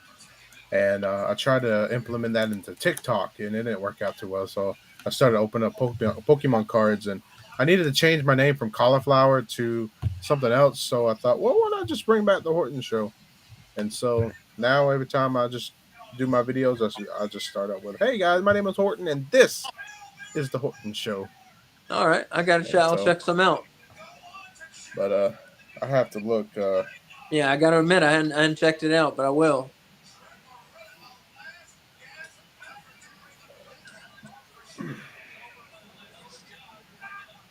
and I tried to implement that into TikTok, and it didn't work out too well. So I started opening up Pokemon cards, and I needed to change my name from Cauliflower to something else. So I thought, well, why not just bring back the Horton Show? And so now every time I just do my videos, I just start out with, "Hey guys, my name is Horton, and this is the Horton Show." All right. I got to check. And I'll so, check some out. but I have to look. Yeah, I got to admit, I hadn't checked it out, but I will.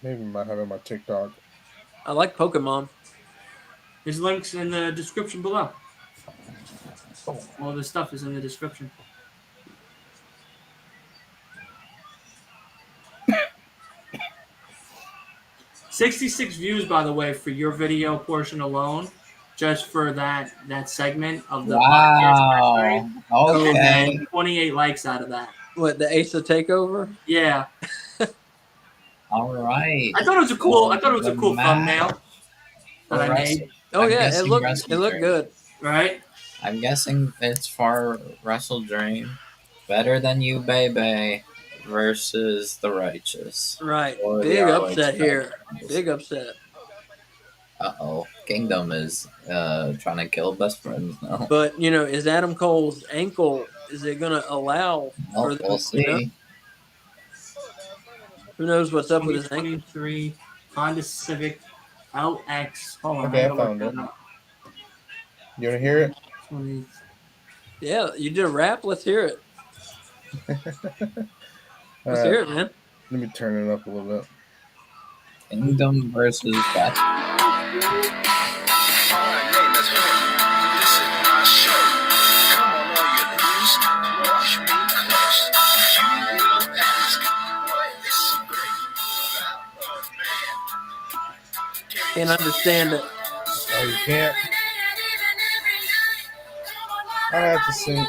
Maybe I might have it on my TikTok. I like Pokemon. There's links in the description below. All this stuff is in the description. $66 views, by the way, for your video portion alone, just for that segment of the podcast. Wow. And Okay. then 28 likes out of that. What, the Asa takeover? Yeah, All right. I thought it was a cool thumbnail that I made. Oh I'm yeah, it guessing looked Wrestle good. Right? I'm guessing it's for Wrestle Dream. Better Than You, Baby versus The Righteous. Right. Or the Big ROH upset here. Champions. Big upset. Uh-oh. Kingdom is trying to kill best friends now. But you know, is Adam Cole's ankle? Is it going to allow for Well, them? we'll see. Who knows what's up with his ankle? 2023 Honda Civic LX. Hold on, Okay, I I gotta look found that it. up. You want to hear it? 20 Yeah, you did a rap. Let's hear it. All Let's right, hear it, man. let me turn it up a little bit. Kingdom versus Best. Can't understand it. Oh, you can't? I have to sing.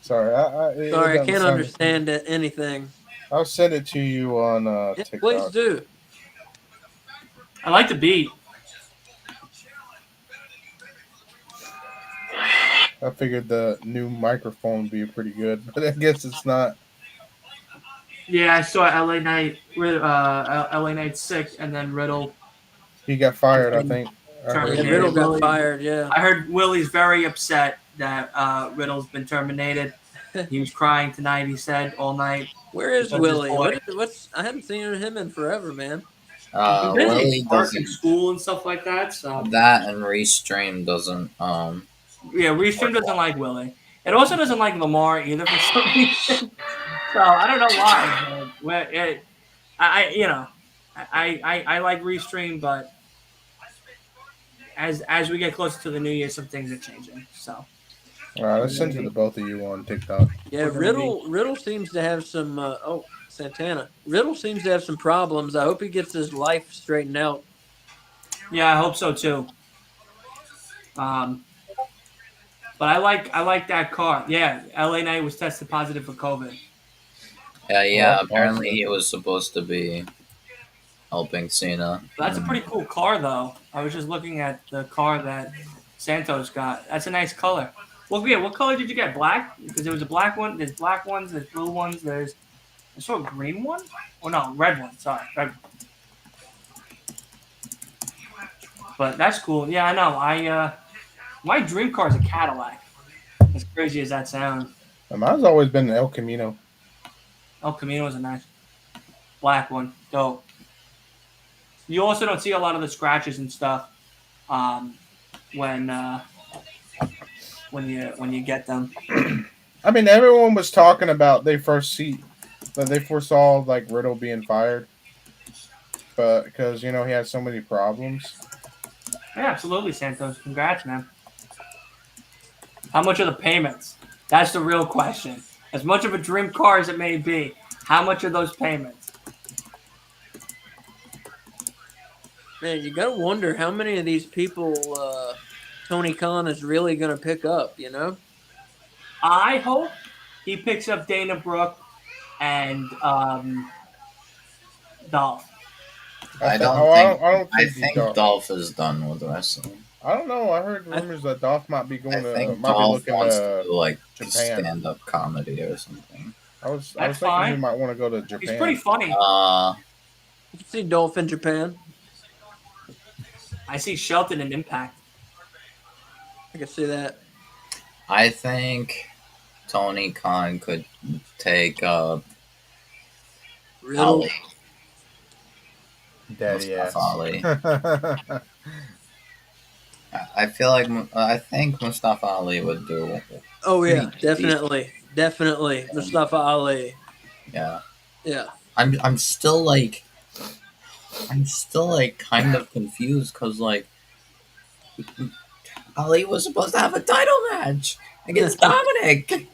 Sorry, Sorry, I doesn't can't sound- understand anything. I'll send it to you on Yeah, TikTok. please do. I like the beat. I figured the new microphone would be pretty good, but I guess it's not. Yeah, I saw LA Knight. LA Knight's sick, and then Riddle. He got fired, I think. I heard Yeah, Terminated. Riddle got Willie- fired. Yeah. I heard Willie's very upset that Riddle's been terminated. He was crying tonight. He said all night. Where is Because Willie? his boy- What's? I haven't seen him in forever, man. He's busy. Willie Work in doesn't. school and stuff like that. So That and Restream doesn't. yeah, Restream doesn't like Willie. It also doesn't like Lamar either for some reason. So I don't know why. But I like Restream, but as we get closer to the new year, some things are changing. So All right, let's send it to both of you on TikTok. Yeah, We're gonna Riddle seems to have some. Santana. Riddle seems to have some problems. I hope he gets his life straightened out. yeah, I hope so too. But I like that car. Yeah, LA Knight was tested positive for COVID. Yeah. Oh, Apparently, awesome. he was supposed to be helping Cena. That's a pretty cool car, though. I was just looking at the car that Santos got. That's a nice color. Well, yeah, what color did you get? Black? Because there was a black one. There's black ones. There's blue ones. I saw a green one. Oh no, red one. Sorry, red one. But that's cool. Yeah, I know. My dream car is a Cadillac. As crazy as that sounds. Mine's always been El Camino. El Camino is a nice black one. Dope. You also don't see a lot of the scratches and stuff when you get them. I mean, everyone was talking about they foresaw like Riddle being fired, but because he had so many problems. Yeah, absolutely, Santos. Congrats, man. How much are the payments? That's the real question. As much of a dream car as it may be, how much are those payments? Man, you gotta wonder how many of these people Tony Khan is really gonna pick up. You know? I hope he picks up Dana Brooke and Dolph. I don't think think Dolph. Dolph is done with wrestling. I don't know. I heard rumors that Dolph might be going I to think might be Dolph looking wants to. to do like Japan. stand-up comedy or something. I was That's thinking he fine. might want to go to Japan. He's pretty funny. You can see Dolph in Japan. I see Shelton in Impact. I can see that. I think Tony Khan could take Riddle. Ali. Daddy ass. Mustafa Ali. I feel like I think Mustafa Ali would do. Oh yeah, Pretty definitely. Mustafa Ali. Yeah. Yeah. I'm still like I'm still like kind of confused because like Ali was supposed to have a title match against Dominic.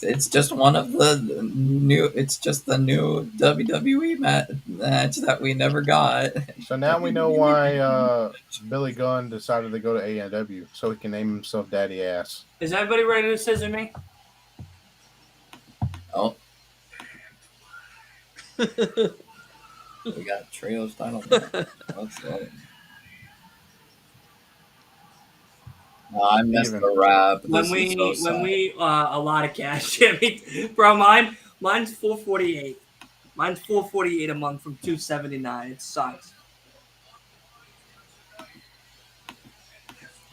It's just one of the new. It's just the new WWE match that we never got. So now we know why Billy Gunn decided to go to AEW so he can name himself Daddy Ass. Is everybody ready to scissor me? Oh, we got trios title match. What's that? No, I missed Even. the rap. When This is we so sad. when we a lot of cash, Jimmy, bro. Mine's 448. Mine's 448 a month from 279. It sucks.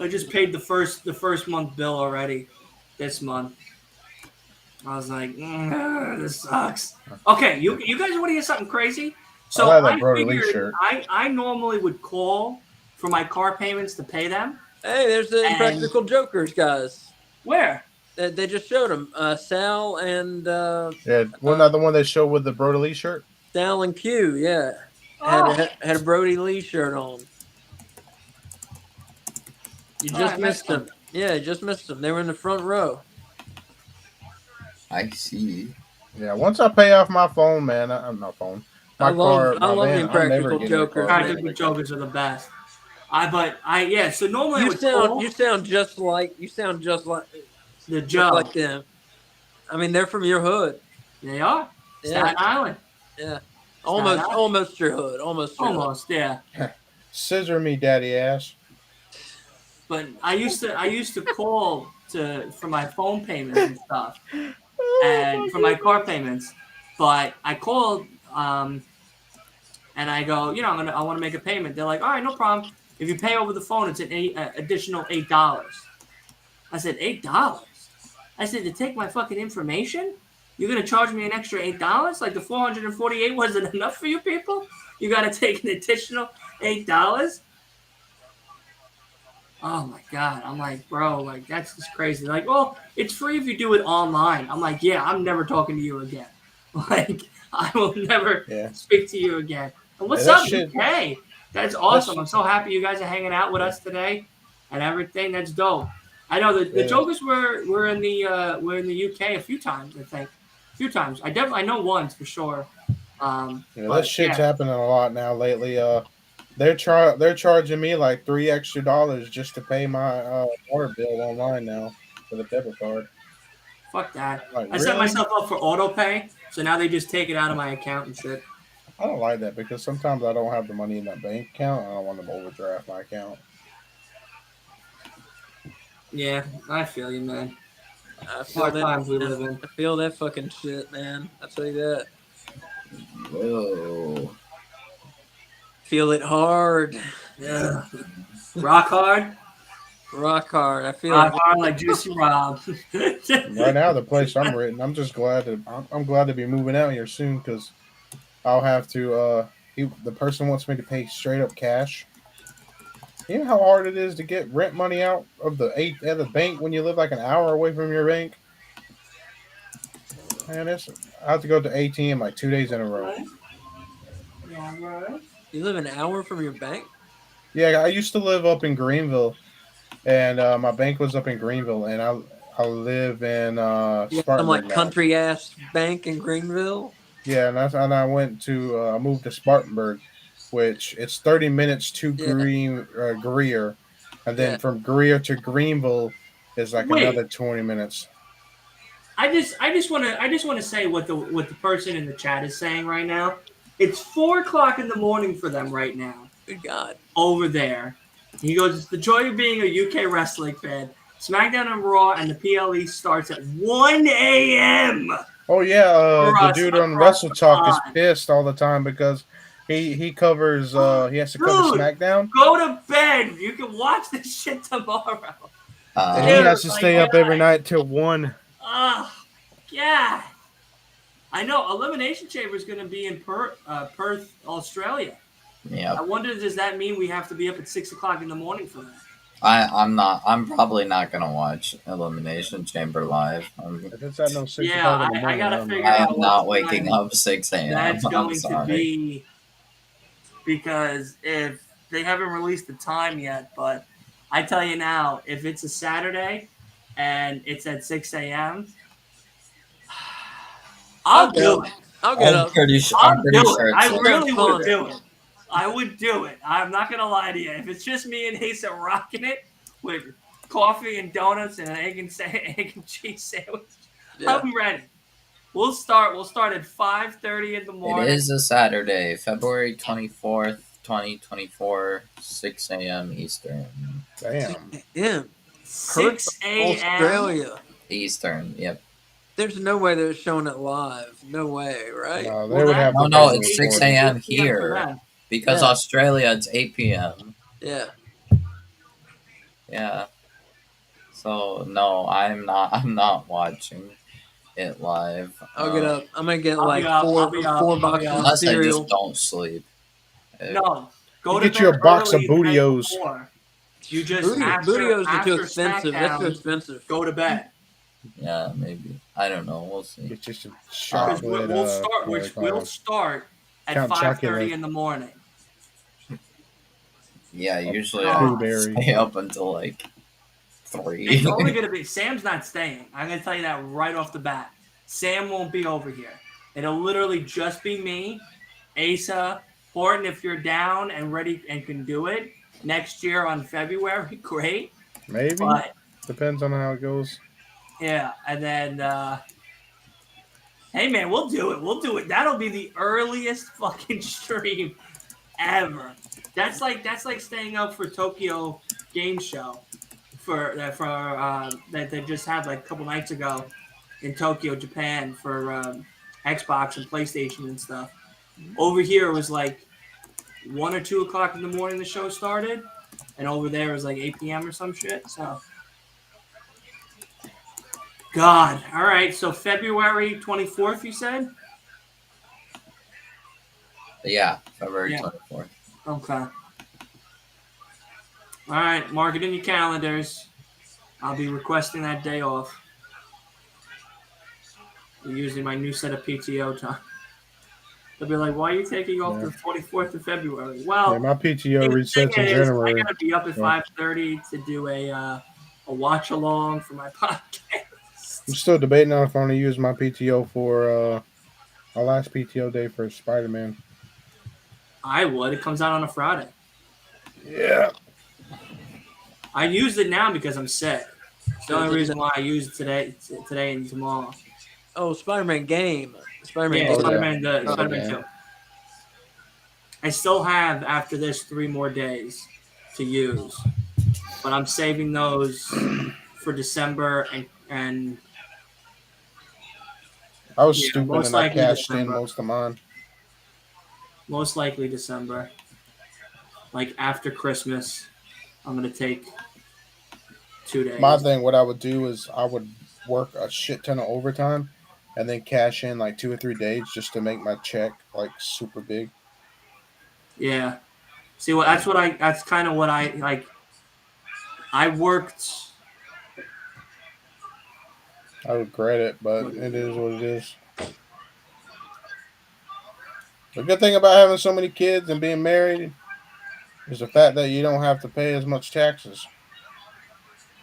I just paid the first month bill already this month. I was like, this sucks. Okay, you guys want to hear something crazy? So I like that I Brody Lee figured shirt. I normally would call for my car payments to pay them. Hey, there's the And- Impractical Jokers guys. Where? They just showed them. Sal and Yeah, wasn't that the one they showed with the Brody Lee shirt? Sal and Q, yeah, Oh, had a Brody Lee shirt on. You Oh, just I missed missed them. them. Yeah, you just missed them. They were in the front row. I see. Yeah, once I pay off my phone, man, I'm not phone. My I love my the van, I'm never Impractical getting a Jokers, car. man. Practical Jokers are the best. So normally I You would call sound just like the just Joe. like them. I mean, they're from your hood. They are Yeah. Staten Island. Yeah, almost your hood. Almost your hood. Almost, yeah. Scissor me, Daddy Ass. But I used to call for my phone payments and stuff, and for my car payments. But I called and I go, I want to make a payment. They're like, all right, no problem. If you pay over the phone, it's an additional $8. I said, $8? I said, to take my fucking information? You're gonna charge me an extra $8? Like the 448 wasn't enough for you people? You gotta take an additional $8? Oh my god. I'm like, bro, like that's just crazy. Like, well, it's free if you do it online. I'm like, yeah, I'm never talking to you again. Like, I will never Yeah. speak to you again. And what's Yeah, that up, shit- UK? That's awesome. I'm so happy you guys are hanging out with us today and everything. That's dope. I know the Yeah. Jokers were in the UK a few times, I think. A few times. I know once for sure. Yeah, But, that shit's yeah. happening a lot now lately. They're charging me like $3 extra just to pay my water bill online now with a debit card. Fuck that. Like, I set really? myself up for auto pay, so now they just take it out of my account and shit. I don't like that because sometimes I don't have the money in that bank account. And I don't want them to overdraft my account. Yeah, I feel you, man. I feel Hard that. times we live in. I feel that fucking shit, man. I tell you that. Whoa. Feel it hard. Yeah. Rock hard. Rock hard. I feel Rock it. hard like Juicy Rob. Right now, the place I'm renting, I'm just glad I'm glad to be moving out here soon because I'll have to. The person wants me to pay straight up cash. You know how hard it is to get rent money out of the bank when you live like an hour away from your bank. Man, I have to go to ATM like 2 days in a row. Yeah, right. You live an hour from your bank? Yeah, I used to live up in Greenville, and my bank was up in Greenville, and I live in Yeah, some Spartanburg like now. country ass bank in Greenville. Yeah, and I went to I moved to Spartanburg, which it's 30 minutes to Yeah. Greer, and then Yeah. from Greer to Greenville is like Wait. another 20 minutes. I just want to say what the person in the chat is saying right now. It's 4:00 in the morning for them right now Good God. over there. He goes, it's the joy of being a UK wrestling fan. SmackDown and Raw and the PLE starts at 1 a.m. Oh yeah, For the us dude on across Wrestle the Talk is pond. pissed all the time because he covers he has to cover Dude. SmackDown, Go to bed. You can watch this shit tomorrow. and Dude, he has to like, stay up every night till 1. Oh, God. I know. Elimination Chamber is going to be in Perth, Australia. Yeah. I wonder, does that mean we have to be up at 6 o'clock in the morning for that? I'm probably not gonna watch Elimination Chamber live. If it's at no 6 Yeah, o'clock in the I morning, gotta I'm figure I not. am out what not waking time up 6 a.m. that's I'm going to sorry. be, because if they haven't released the time yet, but I tell you now, if it's a Saturday and it's at 6 a.m., I'll I'll get do up. it. I'll get up. I'm I'll pretty do it. sure I it's It sounds really would fun. do it. I would do it. I'm not gonna lie to you. If it's just me and Asa rocking it with coffee and donuts and an egg and cheese sandwich, I'll Yeah. be ready. We'll start at 5:30 in the It morning. is a Saturday, February 24th, 2024, 6 a.m. Eastern. Damn. Yeah. Perth, 6 a.m. Australia. Eastern, yep. There's no way they're showing it live. No way, right? No, they Well, would have No, to no, pay it's me 6 for it. a.m. 8 p.m. for here. them. Because Yeah. Australia, it's 8 p.m. Yeah. Yeah. So no, I'm not watching it live. I'll get up. I'm gonna get I'll be like up. four I'll be up. four I'll be boxes of up. Unless I just cereal. don't sleep. No, go You to get you bed a box of early the night Bootios. before. You just Bootios are too after expensive. That's too SmackDown, expensive. go to bed. Yeah, maybe. I don't know. We'll see. Get you some Because chocolate. we'll start, What do they call we'll it? start at Count 5:30 Chocula. in the morning. Yeah, A usually I God. blueberry. stay up until like 3. It's only gonna be Sam's not staying. I'm gonna tell you that right off the bat. Sam won't be over here. It'll literally just be me, Asa, Horton. If you're down and ready and can do it next year on February, great. Maybe. But Depends on how it goes. yeah, and then hey man, we'll do it. We'll do it. That'll be the earliest fucking stream ever. That's like staying up for Tokyo Game Show that they just had like a couple nights ago in Tokyo, Japan for Xbox and PlayStation and stuff. Over here it was like 1 or 2 o'clock in the morning the show started, and over there it was like 8 p.m. or some shit. So, God, all right. So February 24th, you said? Yeah, February Yeah. 24th. Okay. All right, mark it in your calendars. I'll be requesting that day off. Using my new set of PTO time. They'll be like, "Why are you taking off the 24th of February?" Well, Yeah, my PTO the resets thing in is, January. I gotta be up at Yeah. 5:30 to do a watch along for my podcast. I'm still debating on if I want to use my PTO for my last PTO day for Spider-Man. I would. It comes out on a Friday. Yeah. I use it now because I'm sick. It's the only reason why I use it today and tomorrow. Oh, Spider-Man game. Spider-Man Yeah, game. Spider-Man, Yeah. Spider-Man 2. I still have, after this, 3 more days to use. But I'm saving those for December and I was yeah, stupid most and I likely cashed in December. most of mine. Most likely December. Like after Christmas, I'm going to take 2 days. My thing, what I would do is I would work a shit ton of overtime and then cash in like 2 or 3 days just to make my check like super big. Yeah. See, well, that's kind of what I like. I worked. I regret it, but it is what it is. The good thing about having so many kids and being married is the fact that you don't have to pay as much taxes.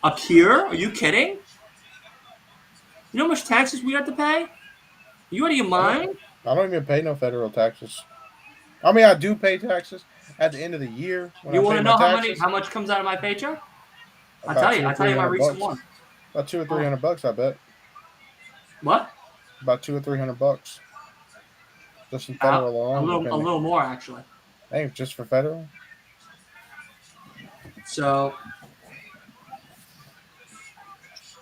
Up here? Are you kidding? You know how much taxes we have to pay? You out of your mind? I don't even pay no federal taxes. I mean, I do pay taxes at the end of the year when You I want pay to my know taxes. how much comes out of my paycheck? I'll About tell you. two or I'll tell you my 300 recent bucks. one. About 200 or 300 bucks, I bet. What? About 200 or 300 bucks. Just in federal A alone. little more actually. Hey, just for federal. So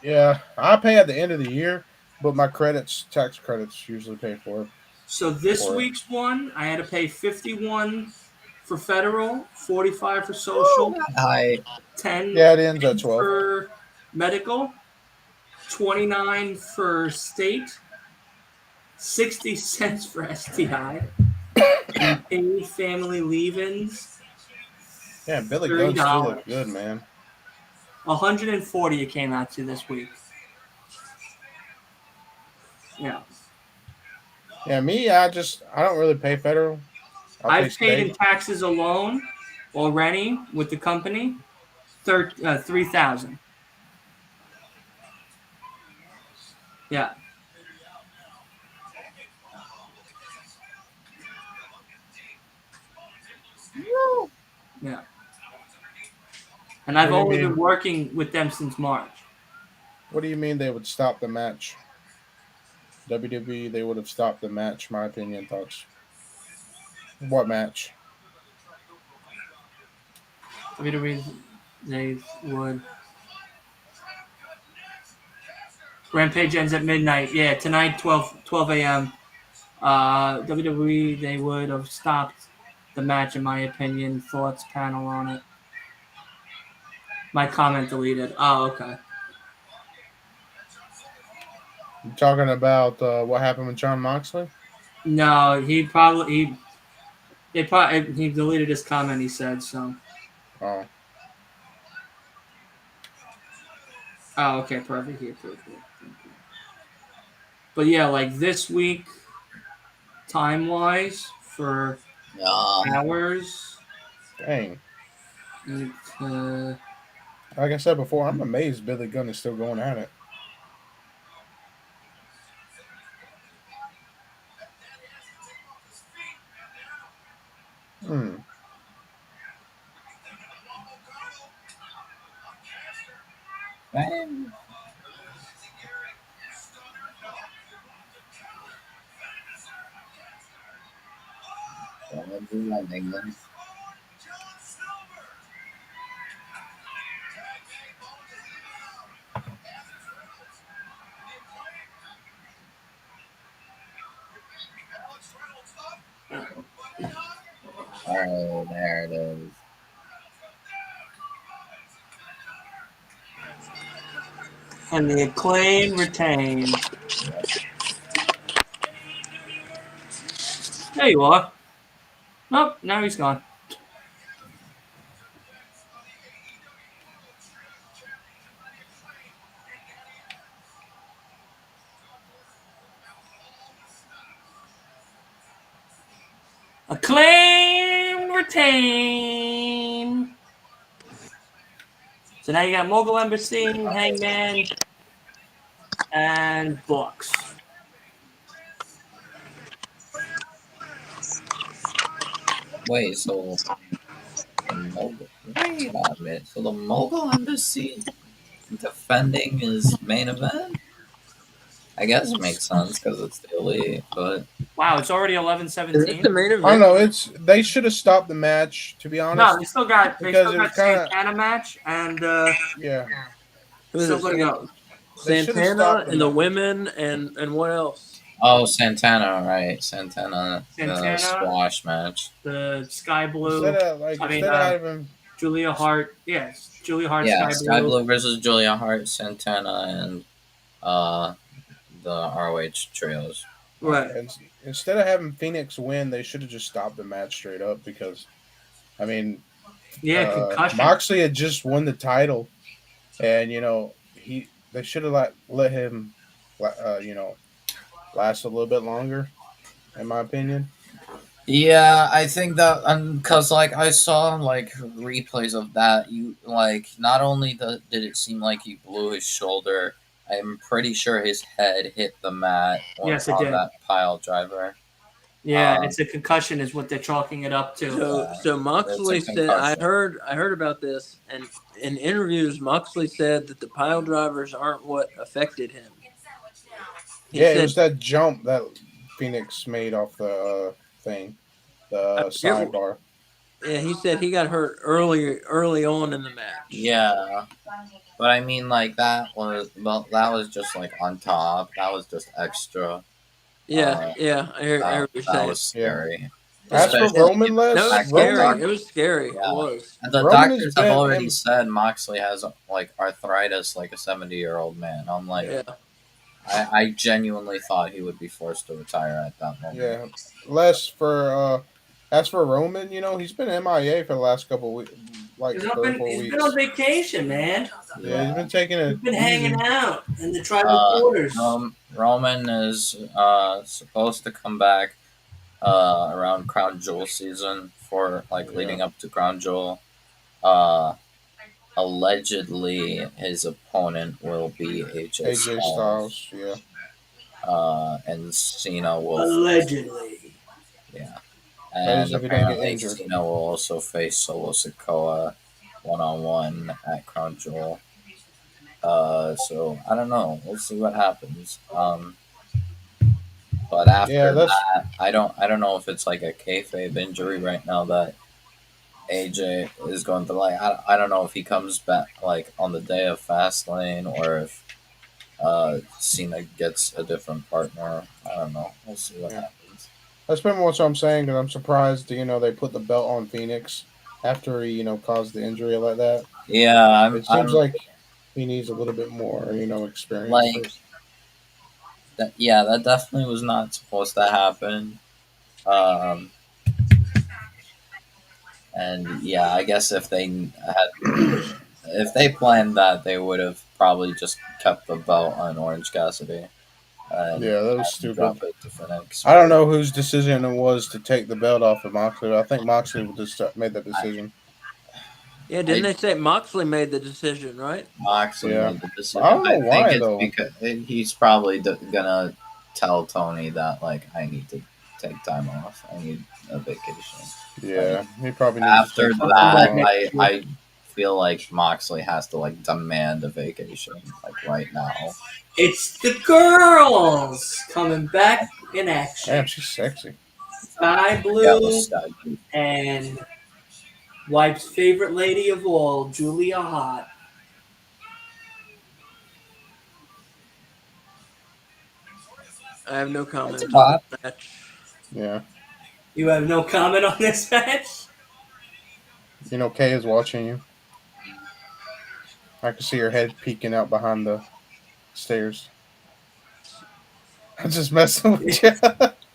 Yeah, I pay at the end of the year, but my tax credits, usually pay for it. this For it. week's one, I had to pay 51 for federal, 45 for social, Hi. 10 Yeah, it ends at 12. for medical, 29 for state, 60 cents for STI, and paid family leave-ins. Yeah, Billy Gunn $30. still look good, man. $140 it came out to this week. Yeah. Yeah, me, I don't really pay federal. I'll pay I've paid in state. taxes alone already with the company $3,000. Yeah. Yeah. And I've What do you only been mean? working with them since March. What do you mean they would stop the match? WWE, they would have stopped the match. My opinion, thoughts. What match? WWE, they would. Rampage ends at midnight. Yeah, tonight, 12 a.m. WWE, they would have stopped the match, in my opinion. Thoughts panel on it. My comment deleted. Oh, okay. You talking about what happened with John Moxley? No, he deleted his comment. He said so. Oh, Oh, okay, perfect. Here, perfect. Thank you. But yeah, like this week, time wise, for hours, dang. it, Like I said before, I'm amazed Billy Gunn is still going at it. Hmm. Man, don't do that, England. Oh, there it is. and the Acclaim retained. There you are. Nope, now he's gone. Acclaim retain. So now you got Mogul Embassy, Hangman, and Bucks. Wait, so wait a minute. So the Mogul Embassy defending his main event? I guess it makes sense because it's the elite, but Wow, it's already Is this the 11-17. main I don't event? know. They should have stopped the match, to be honest, No, they still got because it was kind of Santana match and yeah. Who is it? somebody else. They should have Santana stopped the and the match. women and what else? oh, Santana, right? Santana, the Santana, squash match. the Sky Blue. Instead of like I mean, instead of having Julia Hart. Yes, Julia Hart, Yeah, Sky Sky Blue. Blue versus Julia Hart, Santana, and uh, the ROH trios. Right. instead of having Phoenix win, they should have just stopped the match straight up because I mean Yeah, concussion. Moxley had just won the title, and they should have let him last a little bit longer, in my opinion. Yeah, I think that because like I saw like replays of that, you like not only did it seem like he blew his shoulder, I'm pretty sure his head hit the mat Yes, it on did. that pile driver. Yeah, it's a concussion, is what they're chalking it up to. So Moxley It's a said, I concussion. heard about this, and in interviews, Moxley said that the pile drivers aren't what affected him. He It said, was that jump that Phoenix made off the thing, the sidebar. yeah, he said he got hurt early on in the match. Yeah, but I mean like that was just like on top. That was just extra. Yeah, I hear what you're That saying. was scary. As for Especially Roman, No, it was fact scary. that It was scary. Yeah. It was. And the Roman has doctors have been already him- said Moxley has like arthritis like a 70-year-old man. I'm like, Yeah. I genuinely thought he would be forced to retire at that moment. Yeah. As for Roman, he's been MIA for the last couple like He's 3 or 4 been weeks. on vacation, man. Yeah, he's been taking it. He's been easy. hanging out in the tribal quarters. Roman is supposed to come back around Crown Jewel season for leading up to Crown Jewel. Allegedly, his opponent will be AJ Styles. Yeah. And Cena will Allegedly. yeah, That is and if he doesn't get apparently injured. Cena will also face Solo Sikoa 1-on-1 at Crown Jewel. So I don't know. We'll see what happens. But after that, I don't know if it's like a kayfabe injury right now that AJ is going to I don't know if he comes back on the day of Fastlane or if Cena gets a different partner. I don't know. We'll see what happens. That's pretty much what I'm saying. Because I'm surprised, they put the belt on Phoenix after he, caused the injury like that. Yeah, it seems like he needs a little bit more, experience first. That definitely was not supposed to happen. And yeah, I guess if they planned that, they would have probably just kept the belt on Orange Cassidy. And that was stupid. Drop it to Phoenix. I don't know whose decision it was to take the belt off of Moxley. I think Moxley just made that decision. Yeah, didn't they say Moxley made the decision, right? Moxley made the decision. I don't know why, though. Because he's probably gonna tell Tony that I need to take time off. I need a vacation. Yeah, he probably needs after to take that. I feel like Moxley has to demand a vacation right now. It's the girls coming back in action. Damn, she's sexy. Sky Blue and Wipe's favorite lady of all, Julia Hart. I have no comment on this match. Yeah. You have no comment on this match? Kay is watching you. I can see her head peeking out behind the stairs. I'm just messing with you.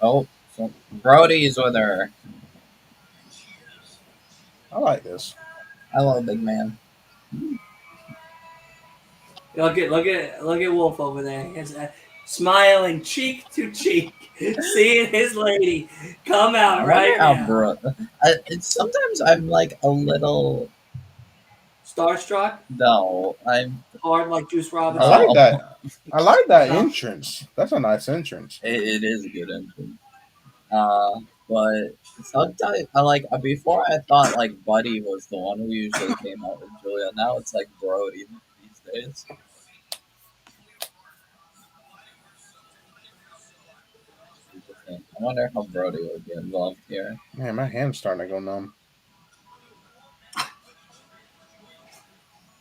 Oh, so Brody's with her. I like this. Hello, big man. Look at Wolf over there. He's, smiling cheek to cheek, seeing his lady come out right now. Sometimes I'm a little starstruck. No, I'm hard like Juice Robinson. I like that. I like that entrance. That's a nice entrance. It is a good entrance. But sometimes before I thought Buddy was the one who usually came out with Julia. Now it's Brody these days. I wonder how Brody would be involved here. Man, my hand's starting to go numb.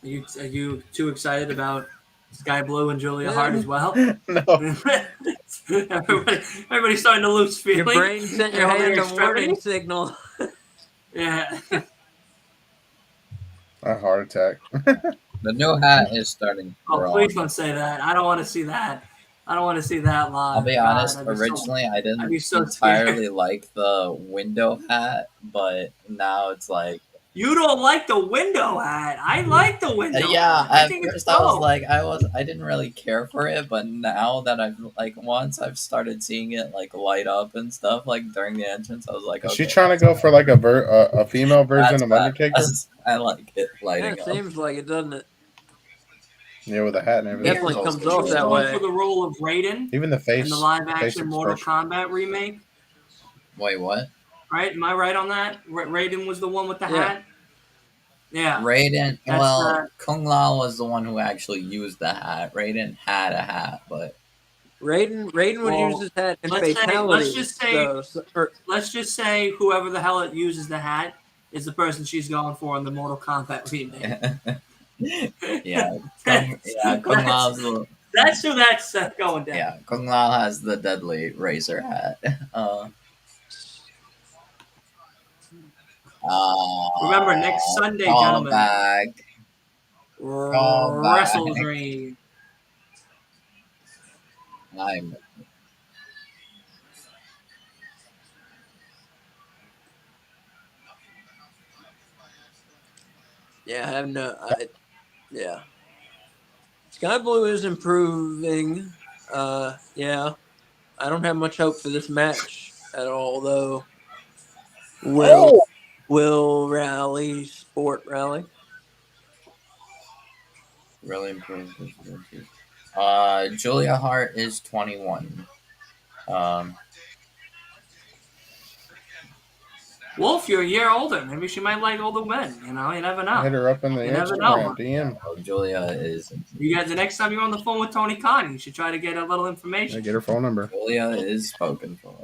Are you too excited about Sky Blue and Julia Hart as well? No. Everybody's starting to lose feeling. Your brain sent your hand a warning signal. Yeah. A heart attack. The new hat is starting to grow. Oh, please don't say that. I don't want to see that. I don't want to see that live. I'll be honest, originally I didn't entirely like the window hat, but now it's you don't like the window hat. I like the window hat. At first I was I didn't really care for it, but now that I've once I've started seeing it light up and stuff during the entrance, I was like, Is she trying to go for a female version of Undertaker? I like it lighting up. Seems like it, doesn't it? Yeah, with the hat and everything. Definitely comes off that way. For the role of Raiden, even the face in the live-action Mortal Kombat remake. Wait, what? Right? Am I right on that? Raiden was the one with the hat. Yeah. Raiden. Kung Lao was the one who actually used the hat. Raiden had a hat, but Raiden would use his hat in fatality. Let's just say whoever the hell uses the hat is the person she's going for in the Mortal Kombat remake. Kung Lao's that's who that's going down. Yeah, Kung Lao has the deadly razor hat. Remember, next Sunday, gentlemen. Wrestle Dream. Yeah, I have yeah. Sky Blue is improving. Yeah. I don't have much hope for this match at all, though. Will Rally Sport Rally? Really improved. Julia Hart is 21. Wolf, you're a year older. Maybe she might like older men. You know, you never know. Hit her up in the You never know. Instagram DM. Julia is. You guys, the next time you're on the phone with Tony Khan, you should try to get a little information. I get her phone number. Julia is spoken for.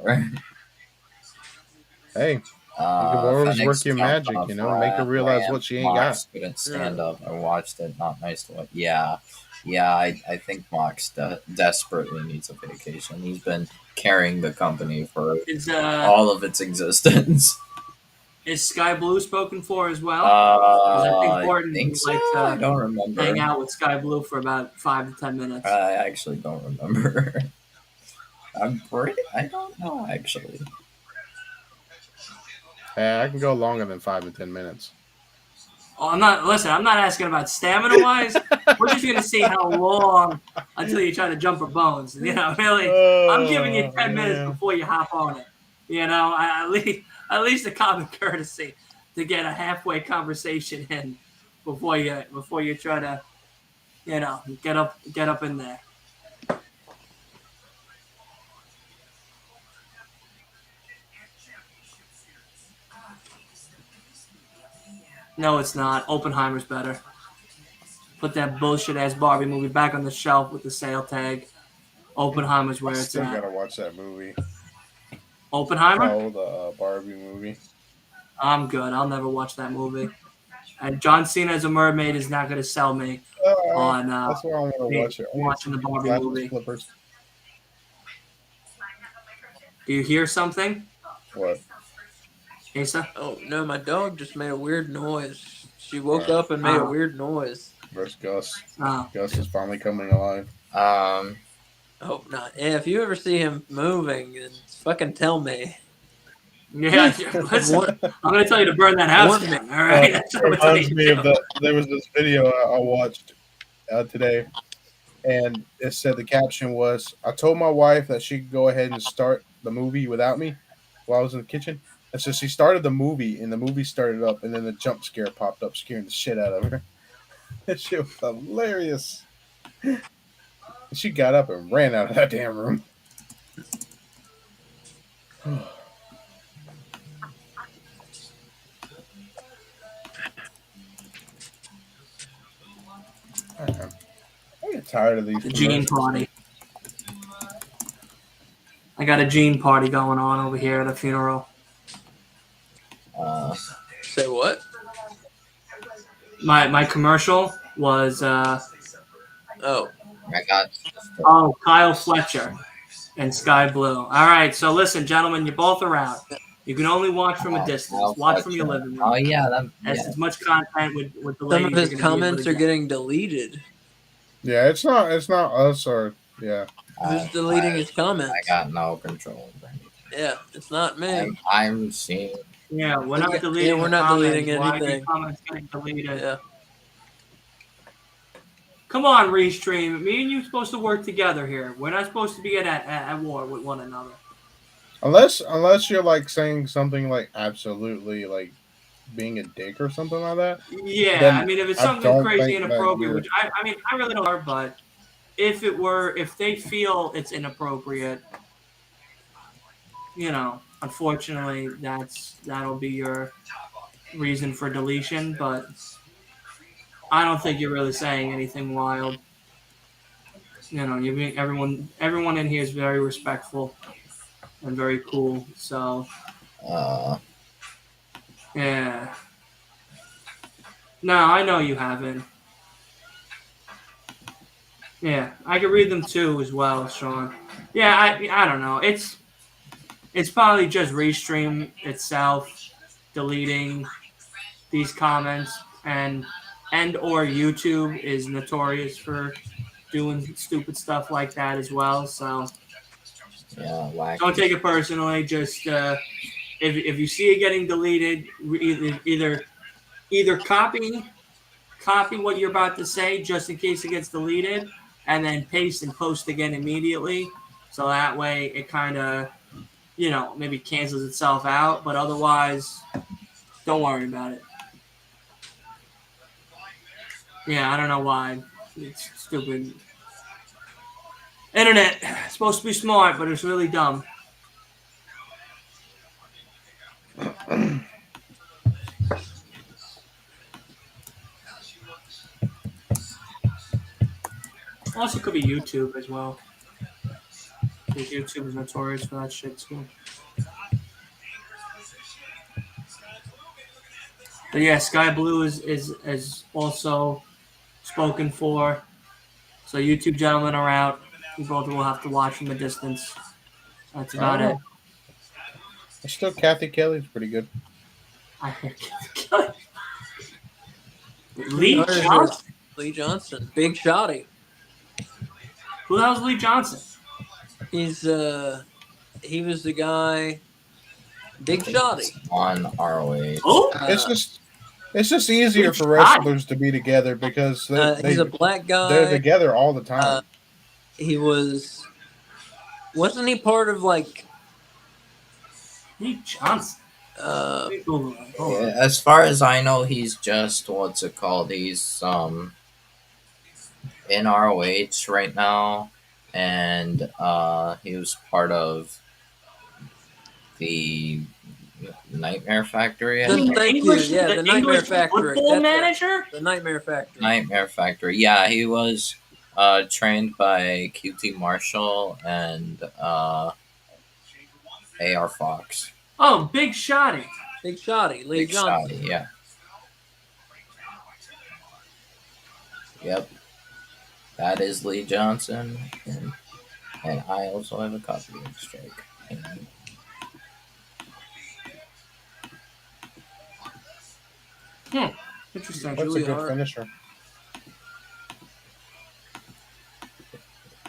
Hey, you can always work your magic, you know, make her realize what she ain't got. Couldn't stand up. I watched it. Not nice to watch. Yeah. I think Mox desperately needs a vacation. He's been carrying the company for all of its existence. Is Sky Blue spoken for as well? I think so. I don't remember. Hang out with Sky Blue for about 5 to 10 minutes. I actually don't remember. I don't know actually. I can go longer than 5 and 10 minutes. Oh, I'm not asking about stamina wise. We're just gonna see how long until you try to jump her bones. You know, really. I'm giving you 10 minutes before you hop on it. You know, at least a common courtesy to get a halfway conversation in before you try to, you know, get up in there. No, it's not. Oppenheimer's better. Put that bullshit ass Barbie movie back on the shelf with the sale tag. Oppenheimer's where it's still at. Gotta watch that movie. Oppenheimer? Oh, the Barbie movie. I'm good. I'll never watch that movie. And John Cena as a mermaid is not going to sell me on. That's why I want to watch it. Watching the Barbie movie. Flippers. Do you hear something? What? Asa? Oh no, my dog just made a weird noise. She woke up and made a weird noise. Where's Gus? Oh. Gus is finally coming alive. Hope not. Yeah, if you ever see him moving, then fucking tell me. Yeah, listen, I'm going to tell you to burn that house down, all right? That's what reminds me of there was this video I watched today, and it said the caption was, I told my wife that she could go ahead and start the movie without me while I was in the kitchen. And so she started the movie, and the movie started up, and then the jump scare popped up, scaring the shit out of her. That shit was hilarious. She got up and ran out of that damn room. I get tired of these. The Gene party. I got a Gene party going on over here at a funeral. Say what? My commercial was Kyle Fletcher and Sky Blue. All right, so listen, gentlemen, you both are out. You can only watch from a distance. Watch from your living room. Oh yeah, That's as much content with the ladies. Some of his comments are getting deleted. Yeah, it's not us or yeah. Who's deleting his comments? I got no control over anything. Yeah, it's not me. I'm seeing. Yeah, we're not deleting. Yeah, we're not deleting anything. Why are your comments getting deleted? Yeah. Come on, Restream. Me and you are supposed to work together here. We're not supposed to be at war with one another. Unless you're like saying something like absolutely like being a dick or something like that. Yeah, I mean if it's something crazy inappropriate, which I mean I really don't know, but if they feel it's inappropriate, you know, unfortunately that'll be your reason for deletion, but I don't think you're really saying anything wild. You know, everyone in here is very respectful and very cool. So, yeah. No, I know you haven't. Yeah, I can read them too as well, Sean. Yeah, I don't know. It's probably just Restream itself deleting these comments and or YouTube is notorious for doing stupid stuff like that as well. So yeah, don't take it personally. Just if you see it getting deleted, either copy copy what you're about to say just in case it gets deleted, and then paste and post again immediately. So that way it kind of, maybe cancels itself out. But otherwise, don't worry about it. Yeah, I don't know why. It's stupid. Internet. It's supposed to be smart, but it's really dumb. Also, could be YouTube as well. Because YouTube is notorious for that shit too. But yeah, Sky Blue is also spoken for. So YouTube gentlemen are out. You both will have to watch from a distance. That's I about don't it. know. Still, Kathy Kelly's pretty good. I heard Lee Ours is Johnson. Lee Johnson, big shotty. Who the hell's Lee Johnson? He's he was the guy. Big I think it's shotty. on ROH. Oh, It's just easier Which for guy? wrestlers to be together because He's a black they're guy. together all the time. He wasn't he part of like Lee Johnson. Yeah, as far as I know, he's just what's it called? He's in ROH right now, and he was part of the Nightmare Factory. I think. Thank English, you. Yeah, the Nightmare English Factory. football That's it. manager. The Nightmare Factory. Nightmare Factory. Yeah, he was trained by QT Marshall and AR Fox. Oh, Big Shotty. Big shotty. Lee Big Johnson. Shotty, yeah. Yep. That is Lee Johnson. And I also have a copyright strike. And Interesting. That's a Julia good Hart. finisher.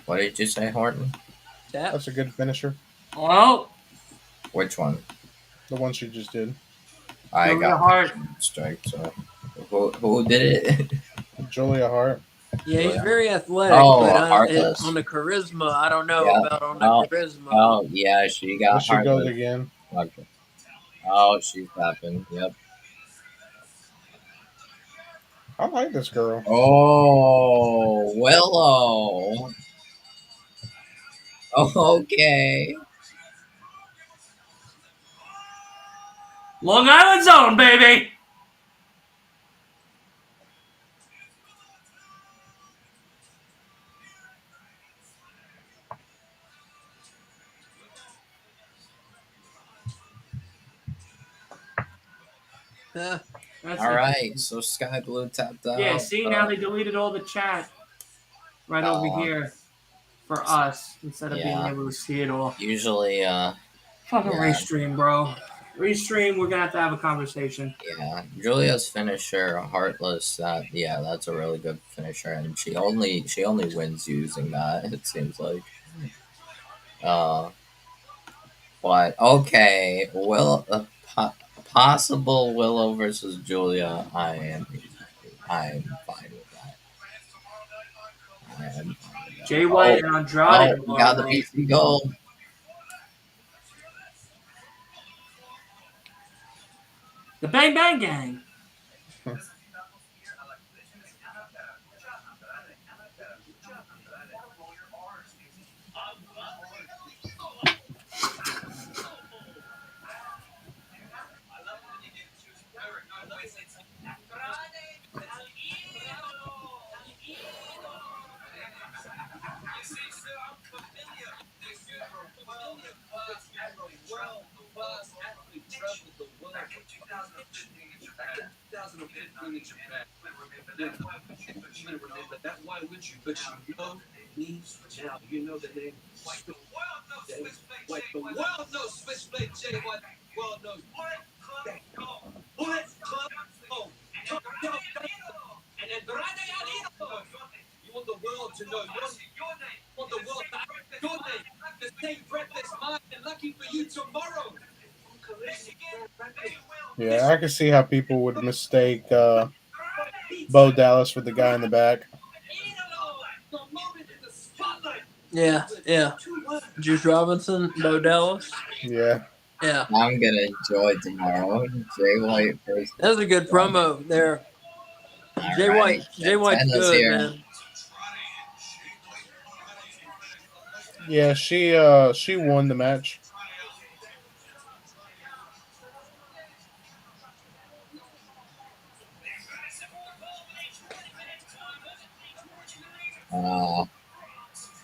what did you say, Horton? Tap. That's a good finisher. Well, Which one? The one she just did. I Julia got Hart. strike. So who did it? Julia Hart. Yeah, he's very athletic, Oh, but Heartless. on the charisma, I don't know Yeah. about on the Oh, charisma. Oh yeah, she There got she goes Heartless. again. Okay. Oh, she's tapping. Yep. I like this girl. Oh, Willow. Oh, okay. Long Island Zone, baby. Yeah. That's All it. right. So Sky Blue tapped out. Yeah, see, now they deleted all the chat right over Aw. here for us instead of being Yeah. able to see it all. Usually, Fucking Yeah. restream, bro. Restream, we're gonna have a conversation. yeah, Julia's finisher, Heartless. That's a really good finisher, and she only wins using that. It seems like. But okay, possible Willow versus Julia. I'm fine with that. I am fine with that. Jay White and Andrade. We got the PC gold. The Bang Bang Gang. Yeah, I can see how people would mistake Bo Dallas with the guy in the back. Yeah, yeah. Juice Robinson, Bo Dallas. Yeah. Yeah, I'm gonna enjoy tomorrow. Jay White versus that was a good promo there. Jay Alright, White's Santana's good, here. man. Yeah, she won the match.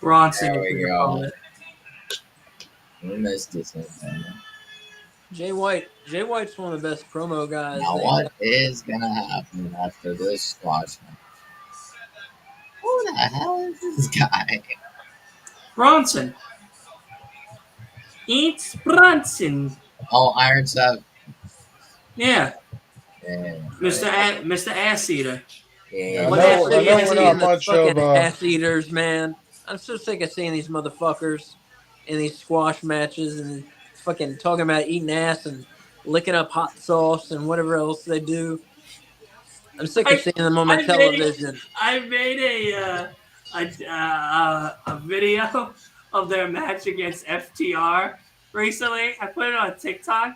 Bronson There was we the go. opponent. We missed this Santana. Jay White's one of the best promo guys. Now what is gonna happen after this squash match? Who the hell is this guy? Bronson. It's Bronson. Oh, Iron Seth. Yeah, Yeah, Mr. Ass Eater. Yeah, What I'm ass sick did of I know Ass we're Eater? not seeing the much fucking of ass eaters, man. I'm so sick of seeing these motherfuckers in these squash matches and fucking talking about eating ass and licking up hot sauce and whatever else they do. I'm sick of seeing them on my I made television. I made a video of their match against FTR recently. I put it on TikTok,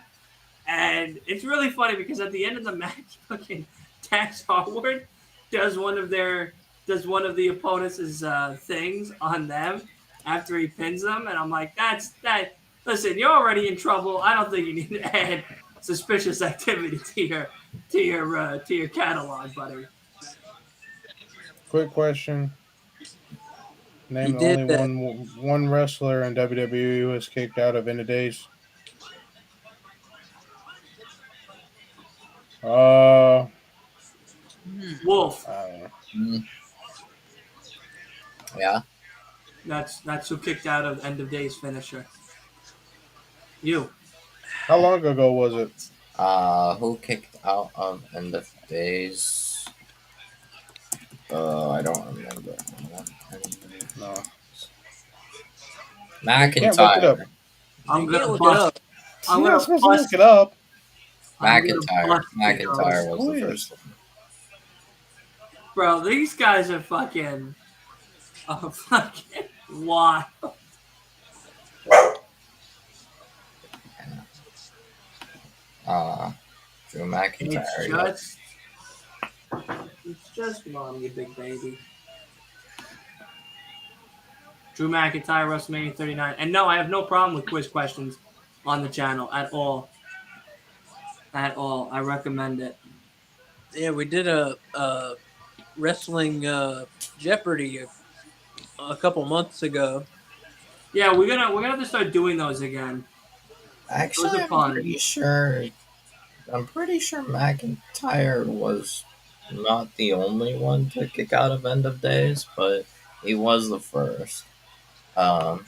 and it's really funny because at the end of the match, fucking Dax Harwood does one of the opponents' things on them after he pins them, and I'm like, that's that. Listen, you're already in trouble. I don't think you need to add suspicious activity to your catalog, buddy. quick question. He Name did only that. one wrestler in WWE who was kicked out of End of Days. Uh, Wolf. I don't know. yeah. That's who kicked out of End of Days finisher. You. How long ago was it? Who kicked out of End of Days? I don't remember. No, you can't look it up. McIntyre. I'm You can't gonna look it bust. up. I'm You're gonna not supposed to bust. look it up. I'm gonna McIntyre. bust you, McIntyre was the Please. first one. bro. These guys are fucking wild. Drew McIntyre. Yep. It's just mom, you big baby. Drew McIntyre, WrestleMania 39. And no, I have no problem with quiz questions on the channel at all. At all. I recommend it. Yeah, we did a wrestling Jeopardy a couple months ago. Yeah, we're gonna have to start doing those again. Actually, Those are fun. I'm pretty sure McIntyre was not the only one to kick out of End of Days, but he was the first. Um,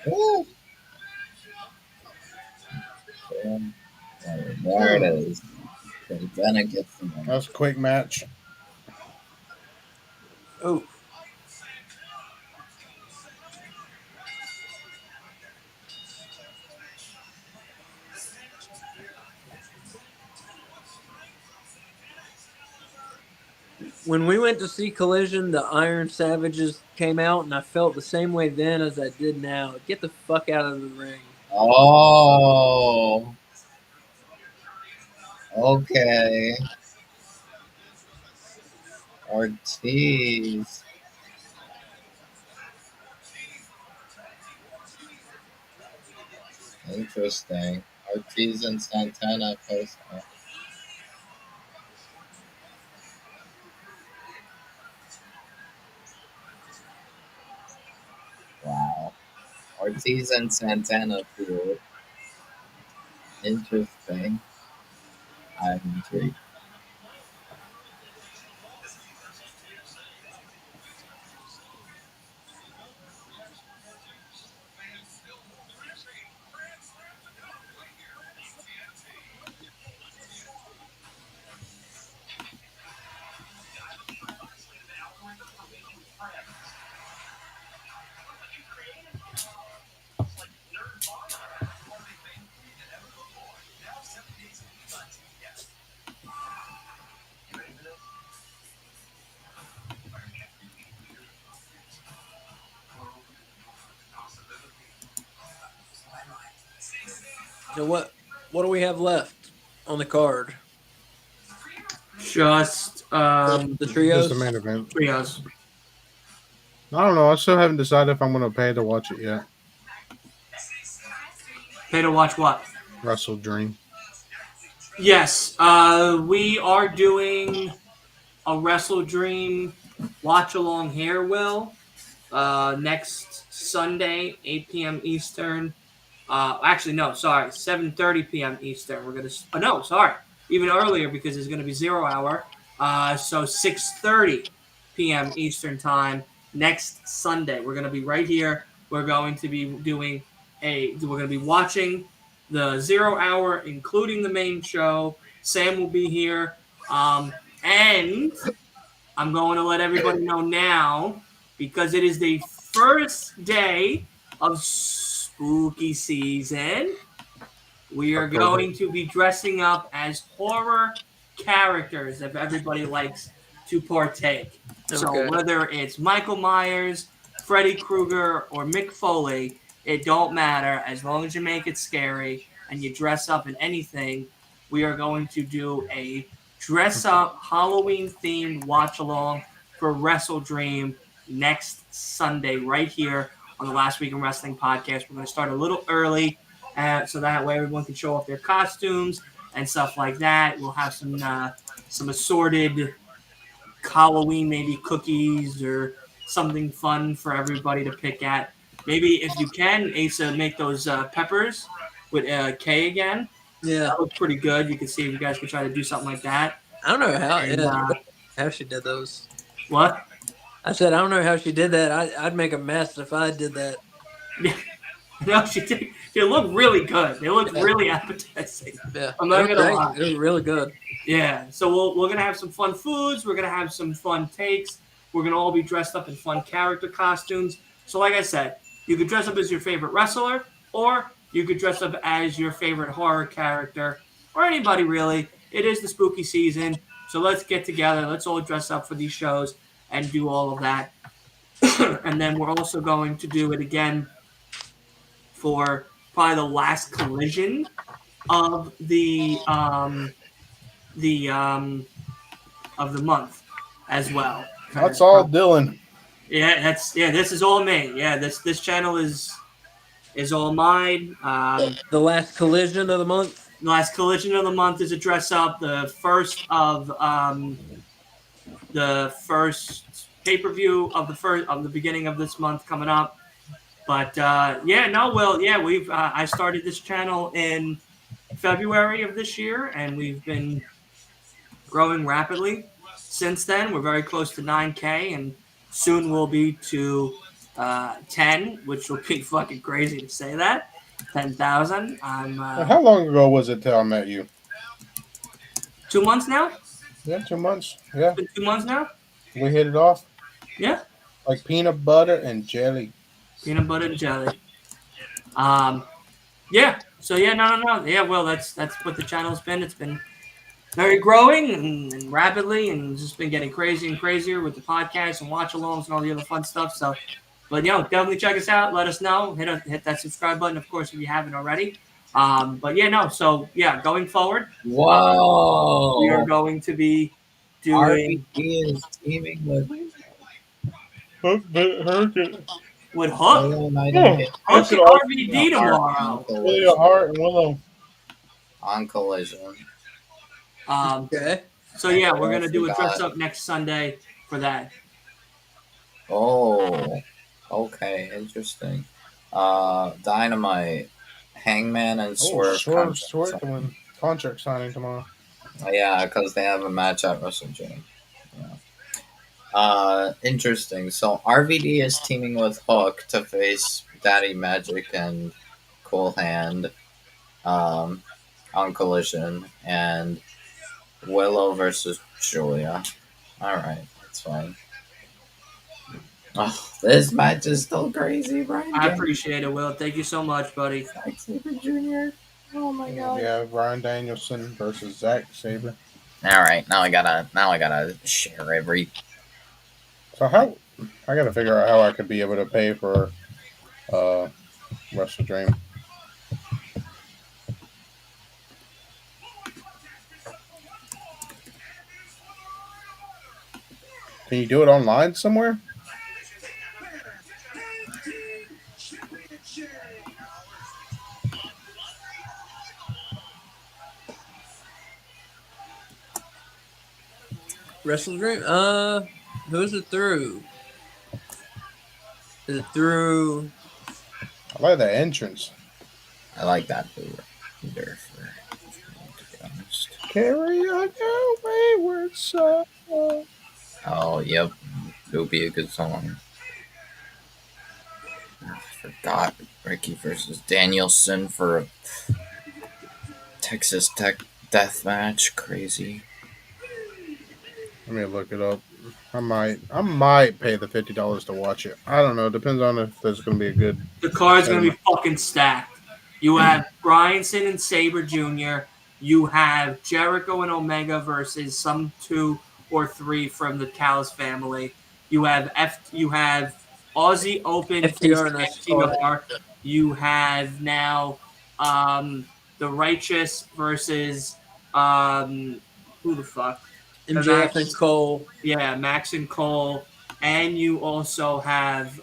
Woo! There it is. Then it gets the That was a quick match. Oh, when we went to see Collision, the Iron Savages came out, and I felt the same way then as I did now. Get the fuck out of the ring. Oh, okay. Ortiz. Interesting. Ortiz and Santana post. Wow. Ortiz and Santana feud. Interesting. I'm intrigued. So what do we have left on the card? Just The Just trios. the main event. trios. I don't know. I still haven't decided if I'm going to pay to watch it yet. Pay to watch what? Wrestle Dream. Yes, we are doing a Wrestle Dream watch along here, Will. Next Sunday, 8 p.m. Eastern. Actually, no, sorry, 7:30 p.m. Eastern. We're gonna. Oh, no, sorry, even earlier because it's gonna be 0 hour. So 6:30 p.m. Eastern time next Sunday. We're gonna be right here. We're going to be doing a. We're gonna be watching the 0 hour, including the main show. Sam will be here, and I'm going to let everybody know now because it is the first day of spooky season. We are October. going to be dressing up as horror characters if everybody likes to partake. So Okay. whether it's Michael Myers, Freddy Krueger, or Mick Foley, it don't matter as long as you make it scary and you dress up in anything. We are going to do a dress up Halloween themed watch along for Wrestle Dream next Sunday right here on the Last Week in Wrestling podcast. We're going to start a little early so that way everyone can show off their costumes and stuff like that. We'll have some assorted Halloween, maybe cookies or something fun for everybody to pick at. Maybe if you can, Asa, make those peppers with K again. Yeah. That looks pretty good. You can see if you guys can try to do something like that. I don't know how. And, Yeah. How she did those. What? I said I don't know how she did that. I'd make a mess if I did that. No, she did. They look really good. They look really appetizing. Yeah. I'm not gonna lie. It was really good. Yeah, so we're gonna have some fun foods. We're gonna have some fun takes. We're gonna all be dressed up in fun character costumes. So, like I said, you could dress up as your favorite wrestler, or you could dress up as your favorite horror character, or anybody really. It is the spooky season, so let's get together. Let's all dress up for these shows and do all of that. And then we're also going to do it again for probably the last collision of the of the month as well. That's all Dylan. Yeah, this is all me. Yeah, this channel is all mine. The last collision of the month. The last collision of the month is a dress up. The first pay-per-view of the beginning of this month coming up. But we've I started this channel in February of this year, and we've been growing rapidly since then. We're very close to 9K, and soon we'll be to 10, which will be fucking crazy to say that. 10,000. How long ago was it till I met you? 2 months now? Yeah, 2 months. Yeah, Been 2 months now? we hit it off Yeah. like peanut butter and jelly. Peanut butter and jelly. Yeah. So yeah, no. Yeah, well, that's what the channel's been. It's been very growing and rapidly, and just been getting crazier and crazier with the podcast and watch-alongs and all the other fun stuff. So, but definitely check us out. Let us know. Hit that subscribe button, of course, if you haven't already. But yeah, no. So yeah, going forward, Whoa! we are going to be doing RBG is teaming with with Hook. DYNAMITE Hook and RVD tomorrow. William Hart and Willow. on Collision. Okay. So yeah, we're gonna do a dress up next Sunday for that. Oh, okay, interesting. Dynamite, Hangman, and Swerve. Swerve doing contract signing tomorrow. Yeah, because they have a match at Wrestle Dream. Yeah. Interesting. So RVD is teaming with Hook to face Daddy Magic and Cool Hand on Collision, and Willow versus Julia. Alright, that's fine. Oh, this match is still crazy, Brian. I appreciate it, Will. Thank you so much, buddy. Zack Sabre Jr. Oh my god. Yeah, Brian Danielson versus Zack Sabre. Alright, now I gotta share every. So I gotta figure out how I could be able to pay for Wrestle Dream. Can you do it online somewhere? Wrestle Dream. Who's it through? Is it through? I like the entrance. I like that leader for to be honest. Carry on your wayward son. Oh, yep. It'll be a good song. I forgot Ricky versus Danielson for a Texas Tech death match. Crazy. Let me look it up. I might pay the $50 to watch it. I don't know. It depends on if there's going to be a good. The card's going to be fucking stacked. You have Bryanson and Sabre Jr. You have Jericho and Omega versus some 2 or 3 from the Callis family. You have Aussie Open FTR and FTR. You have now the Righteous versus who the fuck? MJF and Cole. Yeah, Max and Cole. And you also have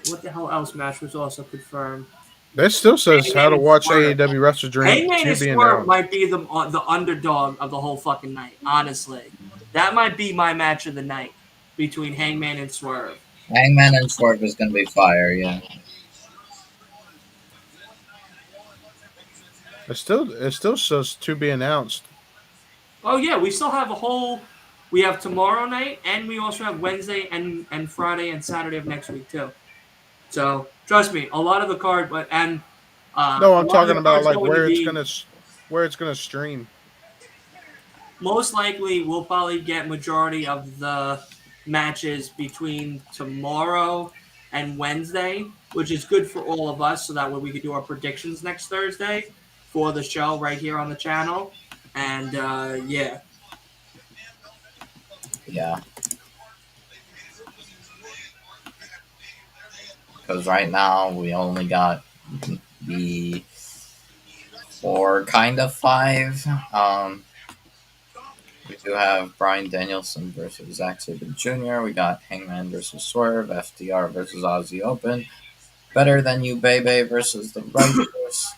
what the hell else match was also confirmed? That still says how to watch AEW Wrestle Dream Hangman and to be Swerve announced. might be the underdog of the whole fucking night, honestly. That might be my match of the night between Hangman and Swerve. Hangman and Swerve is going to be fire, yeah. It still says to be announced. Oh yeah, we still have we have tomorrow night, and we also have Wednesday and Friday and Saturday of next week too. So trust me, a lot of the card, no, I'm talking about like where it's gonna stream. Most likely, we'll probably get majority of the matches between tomorrow and Wednesday, which is good for all of us, so that way we can do our predictions next Thursday for the show right here on the channel. And yeah. Yeah. Because right now we only got the 4, kind of 5. We do have Bryan Danielson versus Zack Sabre Jr. We got Hangman versus Swerve, FTR versus Aussie Open, Better Than You Bebe versus The Righteous,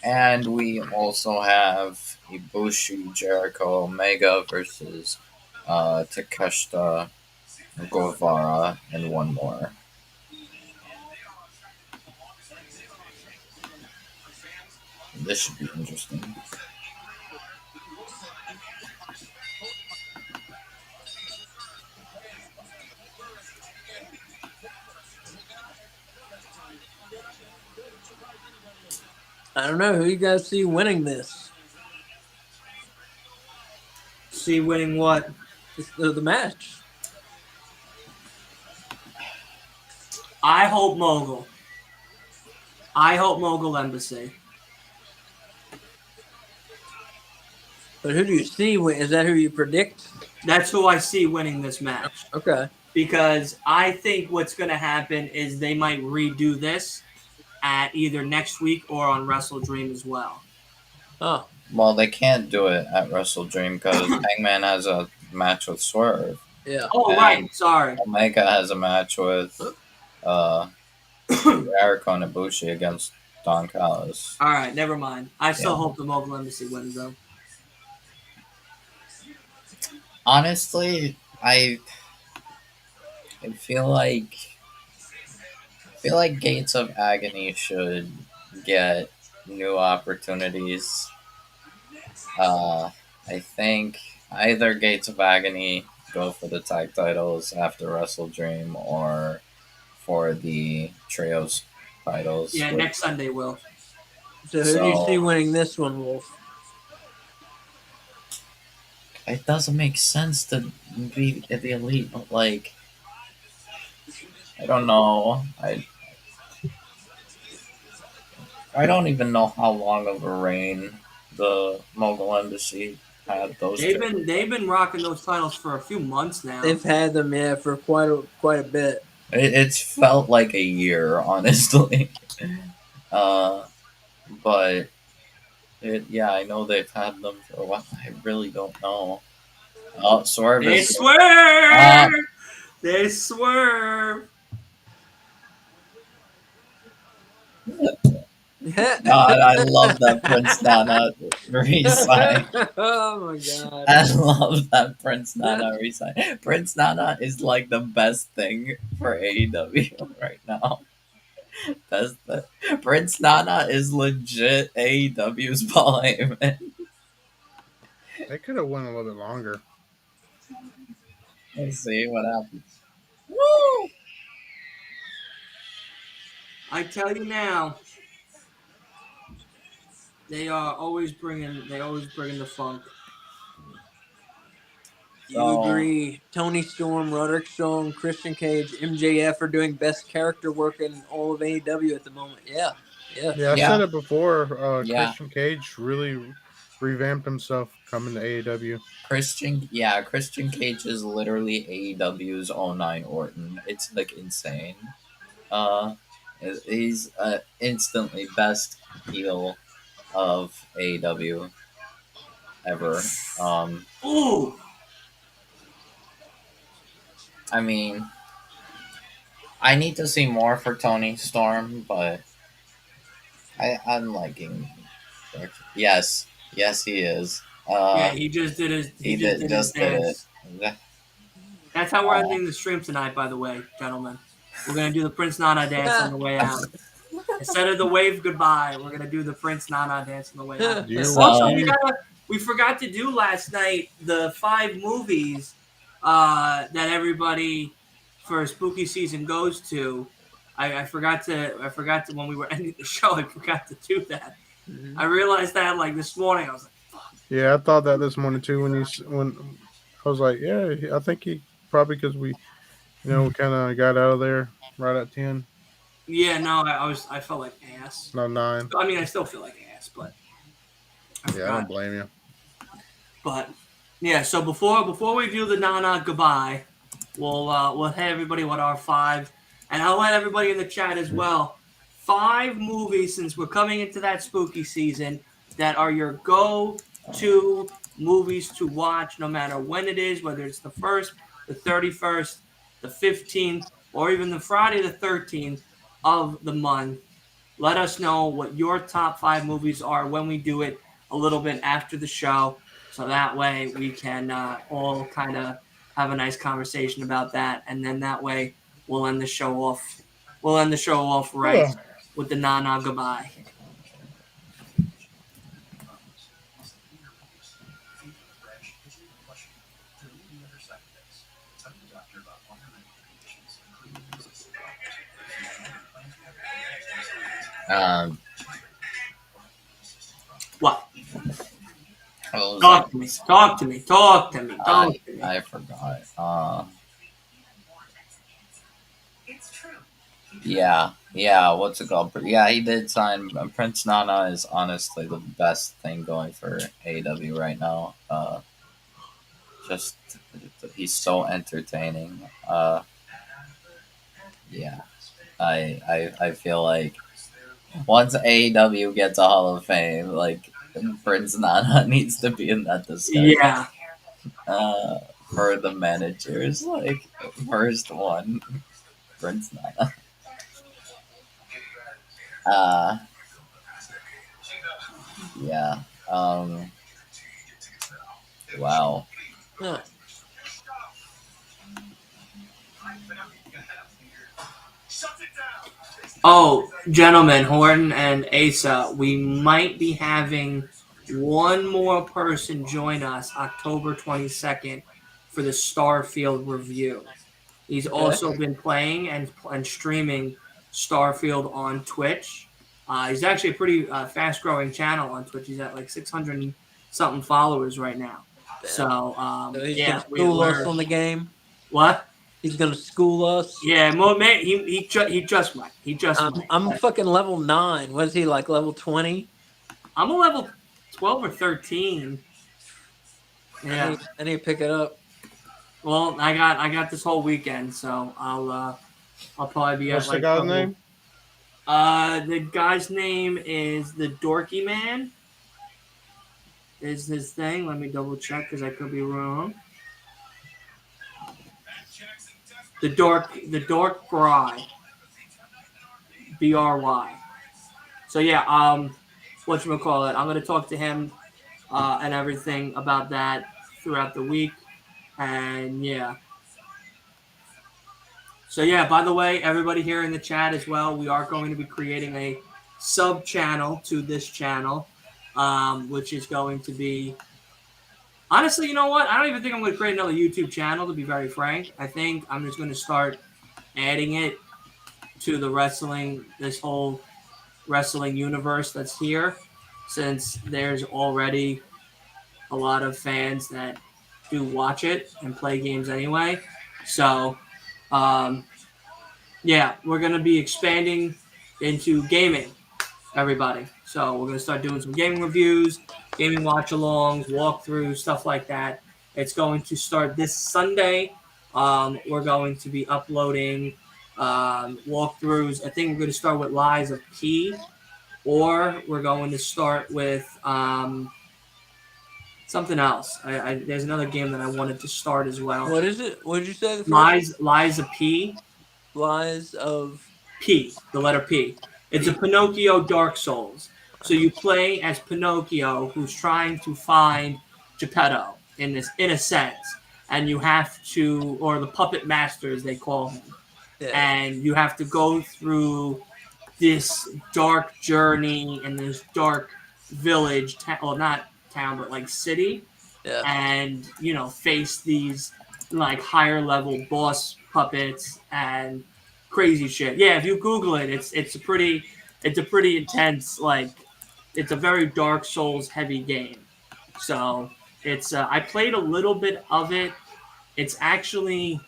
and we also have Ibushi, Jericho, Omega versus Takeshita, Guevara, and one more. This should be interesting. I don't know. Who you guys see winning this? See winning what? The match. I hope Mogul. I hope Mogul Embassy. But who do you see win? Is that who you predict? That's who I see winning this match. Okay. Because I think what's going to happen is they might redo this at either next week or on Wrestle Dream as well. Oh. Well, they can't do it at Wrestle Dream because Hangman has a match with Swerve. Yeah. Oh, right. Sorry. Omega has a match with Jericho and Ibushi against Don Callis. All right, never mind. I still hope the Mogul Embassy wins, though. Honestly, I feel like Gates of Agony should get new opportunities. I think either Gates of Agony go for the tag titles after Wrestle Dream or for the trios titles. Yeah, next Sunday will. So who do you see winning this one, Wolf? It doesn't make sense to be at the Elite, but like, I don't know. I don't even know how long of a reign the Mogul Embassy had. They've been rocking those titles for a few months now. They've had them, yeah, for quite a bit. It's felt like a year, honestly. But I know they've had them for a while. I really don't know. Oh, Swerve They is. swerve. They swerve. God, I love that Prince Nana resign. Oh my god. I love that Prince Nana resign. Prince Nana is like the best thing for AEW right now. That's the Prince Nana is legit AEW's Paul Heyman. They could have went a little bit longer. Let's see what happens. Woo! I tell you now, they always bringing the funk. You So agree? Tony Storm, Roderick Strong, Christian Cage, MJF are doing best character work in all of AEW at the moment. Yeah. Yeah, I yeah, said it before. yeah. Christian Cage really revamped himself coming to AEW. Christian Cage is literally AEW's 09 Orton. It's like insane. Uh, he's instantly best heel of AEW ever. Ooh, I mean, I need to see more for Tony Storm, but I'm liking. Yes, yes, he is. yeah, he just did his He just did did his just did it. dance. That's how we're ending the stream tonight, by the way, gentlemen. We're gonna do the Prince Nana dance on the way out. Instead of the wave goodbye, we're gonna do the Prince Nana dance on the way out. Do you So- Also, do you- we forgot to do last night the 5 movies that everybody for spooky season goes to. I forgot to when we were ending the show. I forgot to do that. Mhm. I realized that like this morning. I was like, Yeah, I thought that this morning too. When I was like, yeah, I think he probably because we kind of got out of there right at 10, yeah, no, I felt like ass. no 9. I mean, I still feel like ass, but I Yeah, I forgot. don't blame you. But yeah, so before we do the Nana goodbye, we'll hit everybody with our 5, and I'll let everybody in the chat as well. 5 movies since we're coming into that spooky season that are your go-to movies to watch, no matter when it is, whether it's the 1st, the 31st, the 15th, or even the Friday the 13th of the month. Let us know what your top 5 movies are when we do it a little bit after the show, so that way we can all kind of have a nice conversation about that, and then that way we'll end the show off. We'll end the show off right Ugh. with the Nana goodbye. Um, What? what was Talk I- to me. Talk to me. Talk to me. Talk to me. I forgot. Yeah. What's it called? Yeah, he did sign. Prince Nana is honestly the best thing going for AEW right now. Just he's so entertaining. Yeah, I feel like once AEW gets a Hall of Fame, like Prince Nana needs to be in that discussion. Yeah. For the managers, like first one, Prince Nana. Yeah. Wow. Huh. Oh, gentlemen, Horton and Asa, we might be having one more person join us October 22nd for the Starfield review. He's Okay. also been playing and streaming Starfield on Twitch. He's actually a pretty fast-growing channel on Twitch. He's at like 600 and something followers right now. So, So he's yeah, gonna school us on the game. what? He's gonna school us. Yeah, man, he just went. He just went. I'm fucking level 9. Was he like level 20? I'm a level 12 or 13. Yeah. I need to pick it up. Well, I got this whole weekend, so I'll probably be What's at the like guy's level- name? The guy's name is the Dorky Man. Is his thing? Let me double check because I could be wrong. the Dark Bry, BRY. So yeah, whatchamacallit, I'm gonna talk to him and everything about that throughout the week, and yeah. So yeah, by the way, everybody here in the chat as well, we are going to be creating a sub channel to this channel, which is going to be. Honestly, you know what? I don't even think I'm going to create another YouTube channel, to be very frank. I think I'm just going to start adding it to the this whole wrestling universe that's here, since there's already a lot of fans that do watch it and play games anyway. So, yeah, we're going to be expanding into gaming, everybody. So we're going to start doing some gaming reviews, gaming watch-alongs, walkthroughs, stuff like that. It's going to start this Sunday. We're going to be uploading walkthroughs. I think we're going to start with Lies of P, or we're going to start with something else. There's another game that I wanted to start as well. What is it? What did you say? The first Lies of P. Lies of P, the letter P. It's a Pinocchio Dark Souls. So you play as Pinocchio, who's trying to find Geppetto in a sense, and you have to, or the puppet master as they call him, and you have to go through this dark journey in this dark village, well, not town, but like city, and face these like higher level boss puppets and crazy shit. Yeah, if you Google it, it's a pretty intense, like, it's a very Dark Souls heavy game. So it's I played a little bit of it. It's actually,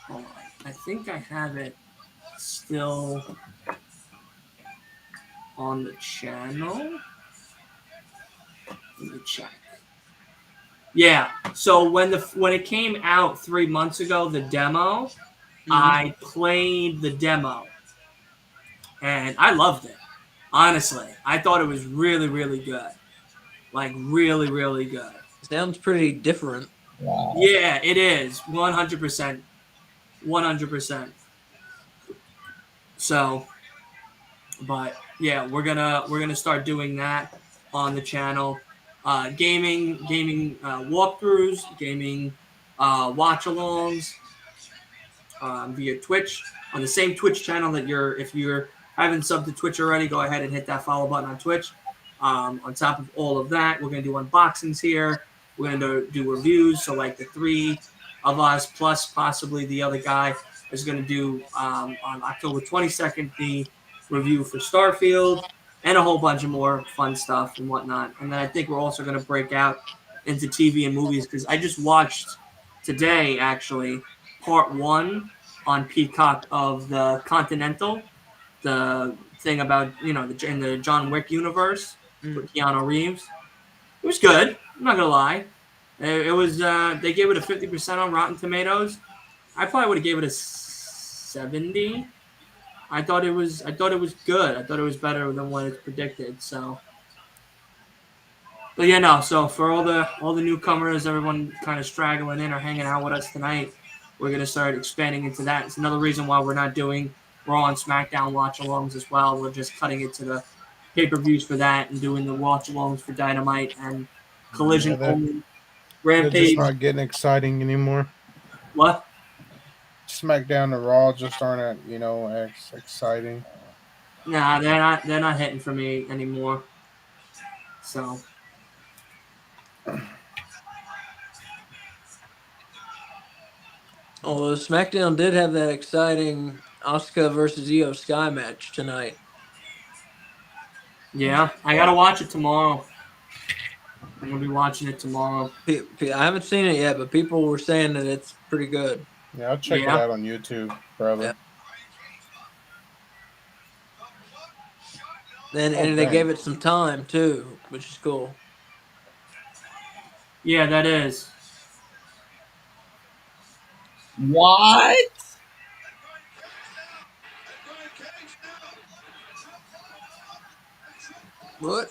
hold on, I think I have it still on the channel. Let me check. Yeah. So when it came out 3 months ago, the demo, I played the demo, and I loved it. Honestly, I thought it was really, really good. Like, really, really good. Sounds pretty different. Wow. Yeah, it is 100%. 100%. So, but yeah, we're gonna start doing that on the channel. Gaming walkthroughs, gaming watch-alongs via Twitch on the same Twitch channel that if you're haven't subbed to Twitch already, go ahead and hit that follow button on Twitch. On top of all of that, we're gonna do unboxings here. We're gonna do reviews. So like the three of us plus possibly the other guy is gonna do on October 22nd the review for Starfield, and a whole bunch of more fun stuff and whatnot. And then I think we're also going to break out into TV and movies, because I just watched today, actually, part 1 on Peacock of the Continental, the thing about, in the John Wick universe with Keanu Reeves. It was good. I'm not going to lie. It was, they gave it a 50% on Rotten Tomatoes. I probably would have gave it a 70. I thought it was good. I thought it was better than what it's predicted. So, but yeah, no. So for all the newcomers, everyone kind of straggling in or hanging out with us tonight, we're gonna start expanding into that. It's another reason why we're not doing Raw and SmackDown watch-alongs as well. We're just cutting it to the pay-per-views for that and doing the watch-alongs for Dynamite and Collision. They're Rampage. just not getting exciting anymore. What? SmackDown and Raw just aren't, exciting. Nah, they're not hitting for me anymore. So. Although SmackDown did have that exciting Asuka versus Io Sky match tonight. Yeah, I gotta watch it tomorrow. I'm gonna be watching it tomorrow. I haven't seen it yet, but people were saying that it's pretty good. Yeah, I'll check it out on YouTube, brother. Yeah. And they gave it some time too, which is cool. Yeah, that is. What? What?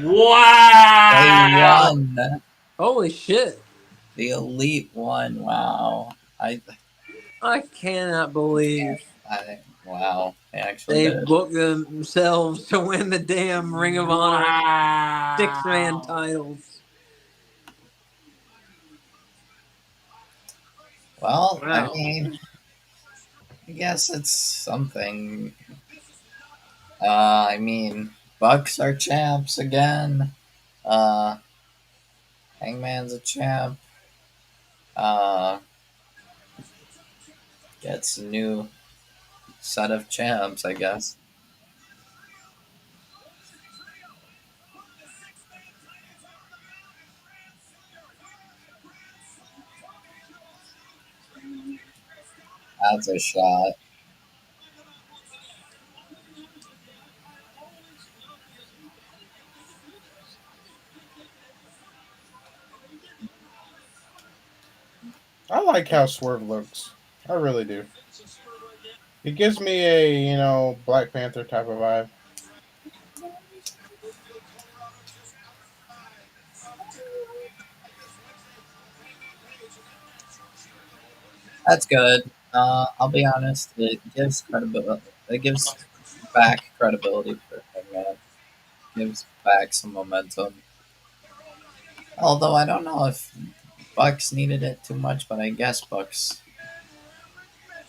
Wow! They won. Holy shit! The Elite won. Wow. I cannot believe Wow, they actually they did. booked themselves to win the damn Ring of Honor Wow. 6-man titles. Well, I Wow. mean, I guess it's something. I mean, Bucks are champs again. Uh, Hangman's a champ. Uh, gets a new set of champs, I guess. That's a shot. I like how Swerve looks. I really do. He gives me a Black Panther type of vibe. That's good. I'll be honest. It gives credibility. It gives back credibility for Hangman. Gives back some momentum. Although I don't know if Bucks needed it too much, but I guess Bucks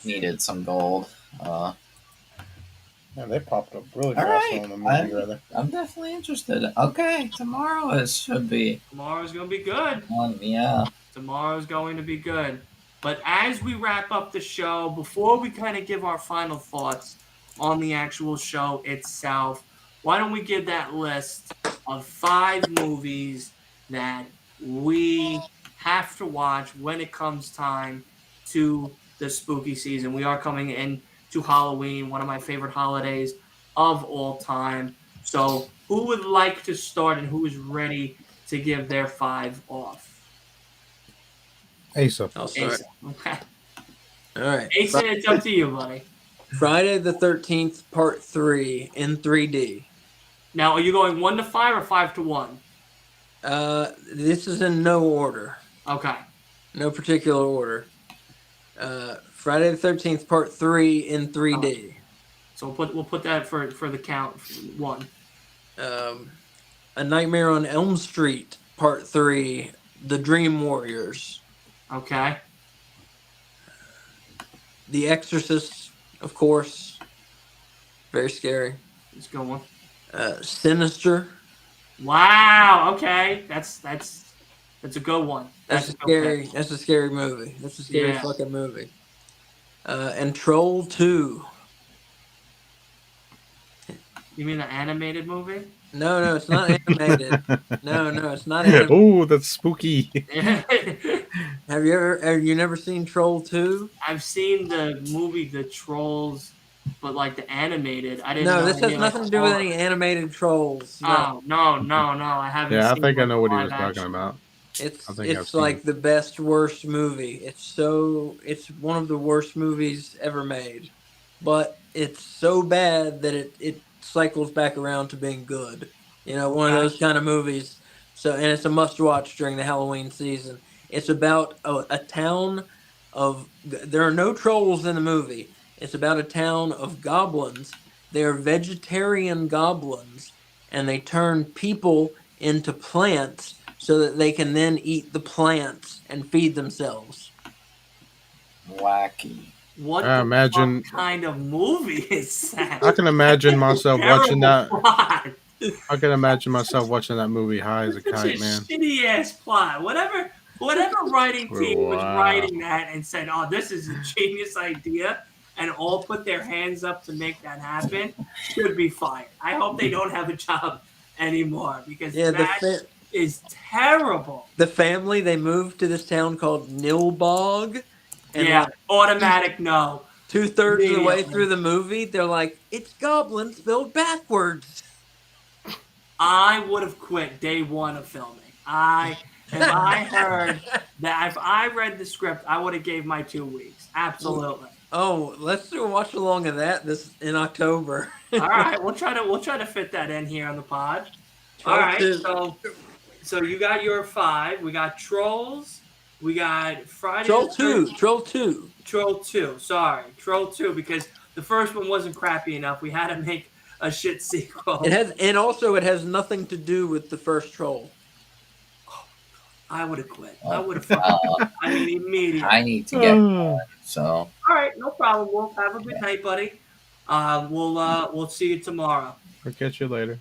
needed some gold. Man, they popped up really All fast right, on the movie, rather. I'm definitely interested. Okay, tomorrow it should be Tomorrow's going to be good. Yeah. Tomorrow's going to be good. But as we wrap up the show, before we kind of give our final thoughts on the actual show itself, why don't we give that list of 5 movies that we have to watch when it comes time to the spooky season? We are coming in to Halloween, one of my favorite holidays of all time. So, who would like to start and who is ready to give their 5 off? Asa. I'll start. Asa. Okay. All right. Asa, it's up to you, buddy. Friday the 13th, Part 3 in 3D. Now, are you going 1 to 5 or 5 to 1? This is in no order. Okay. No particular order. Friday the 13th, Part 3 in 3D. So we'll put that for the count 1. A Nightmare on Elm Street, Part 3, The Dream Warriors. Okay. The Exorcist, of course. Very scary. Let's go one. Sinister. Wow. Okay. That's a good one. That's a scary. That's a scary movie. That's a scary fucking movie. And Troll 2. You mean the animated movie? No, it's not animated. No, it's not animated. Oh, that's spooky. Have you never seen Troll 2? I've seen the movie The Trolls, but like the animated. I didn't know. No, this has nothing to do with any animated trolls. No. Oh, no. I haven't Yeah, I seen think I like, know what he live was action. talking about. It's like the best worst movie. It's one of the worst movies ever made. But it's so bad that it cycles back around to being good. You know, one of those kind of movies. So, and it's a must watch during the Halloween season. It's about a town of, there are no trolls in the movie. It's about a town of goblins. They're vegetarian goblins, and they turn people into plants so that they can then eat the plants and feed themselves. Wacky. What imagine kind of movie is that? I can imagine myself watching that. Plot. I can imagine myself watching that movie high as a kite, man. Shitty ass plot. Whatever writing team was writing that and said, "Oh, this is a genius idea," and all put their hands up to make that happen, should be fired. I hope they don't have a job anymore because that is terrible. The family, they moved to this town called Nilbog. And automatic no. 2/3 of the way through the movie, they're like, it's goblins spelled backwards. I would have quit day 1 of filming. If I read the script, I would have gave my 2 weeks. Absolutely. Oh, let's do a watch along of that this in October. All right, we'll try to fit that in here on the pod. All right, so you got your 5. We got Trolls, We got Friday Troll the 2. 13th. Troll 2. Troll 2. Sorry, Troll 2, because the first one wasn't crappy enough. We had to make a shit sequel. It has, and also it has nothing to do with the first Troll. I would have quit. Oh, I would have fucking I mean, immediately. I need to get going, so All right, no problem. We'll have a good night, buddy. We'll see you tomorrow. I'll catch you later.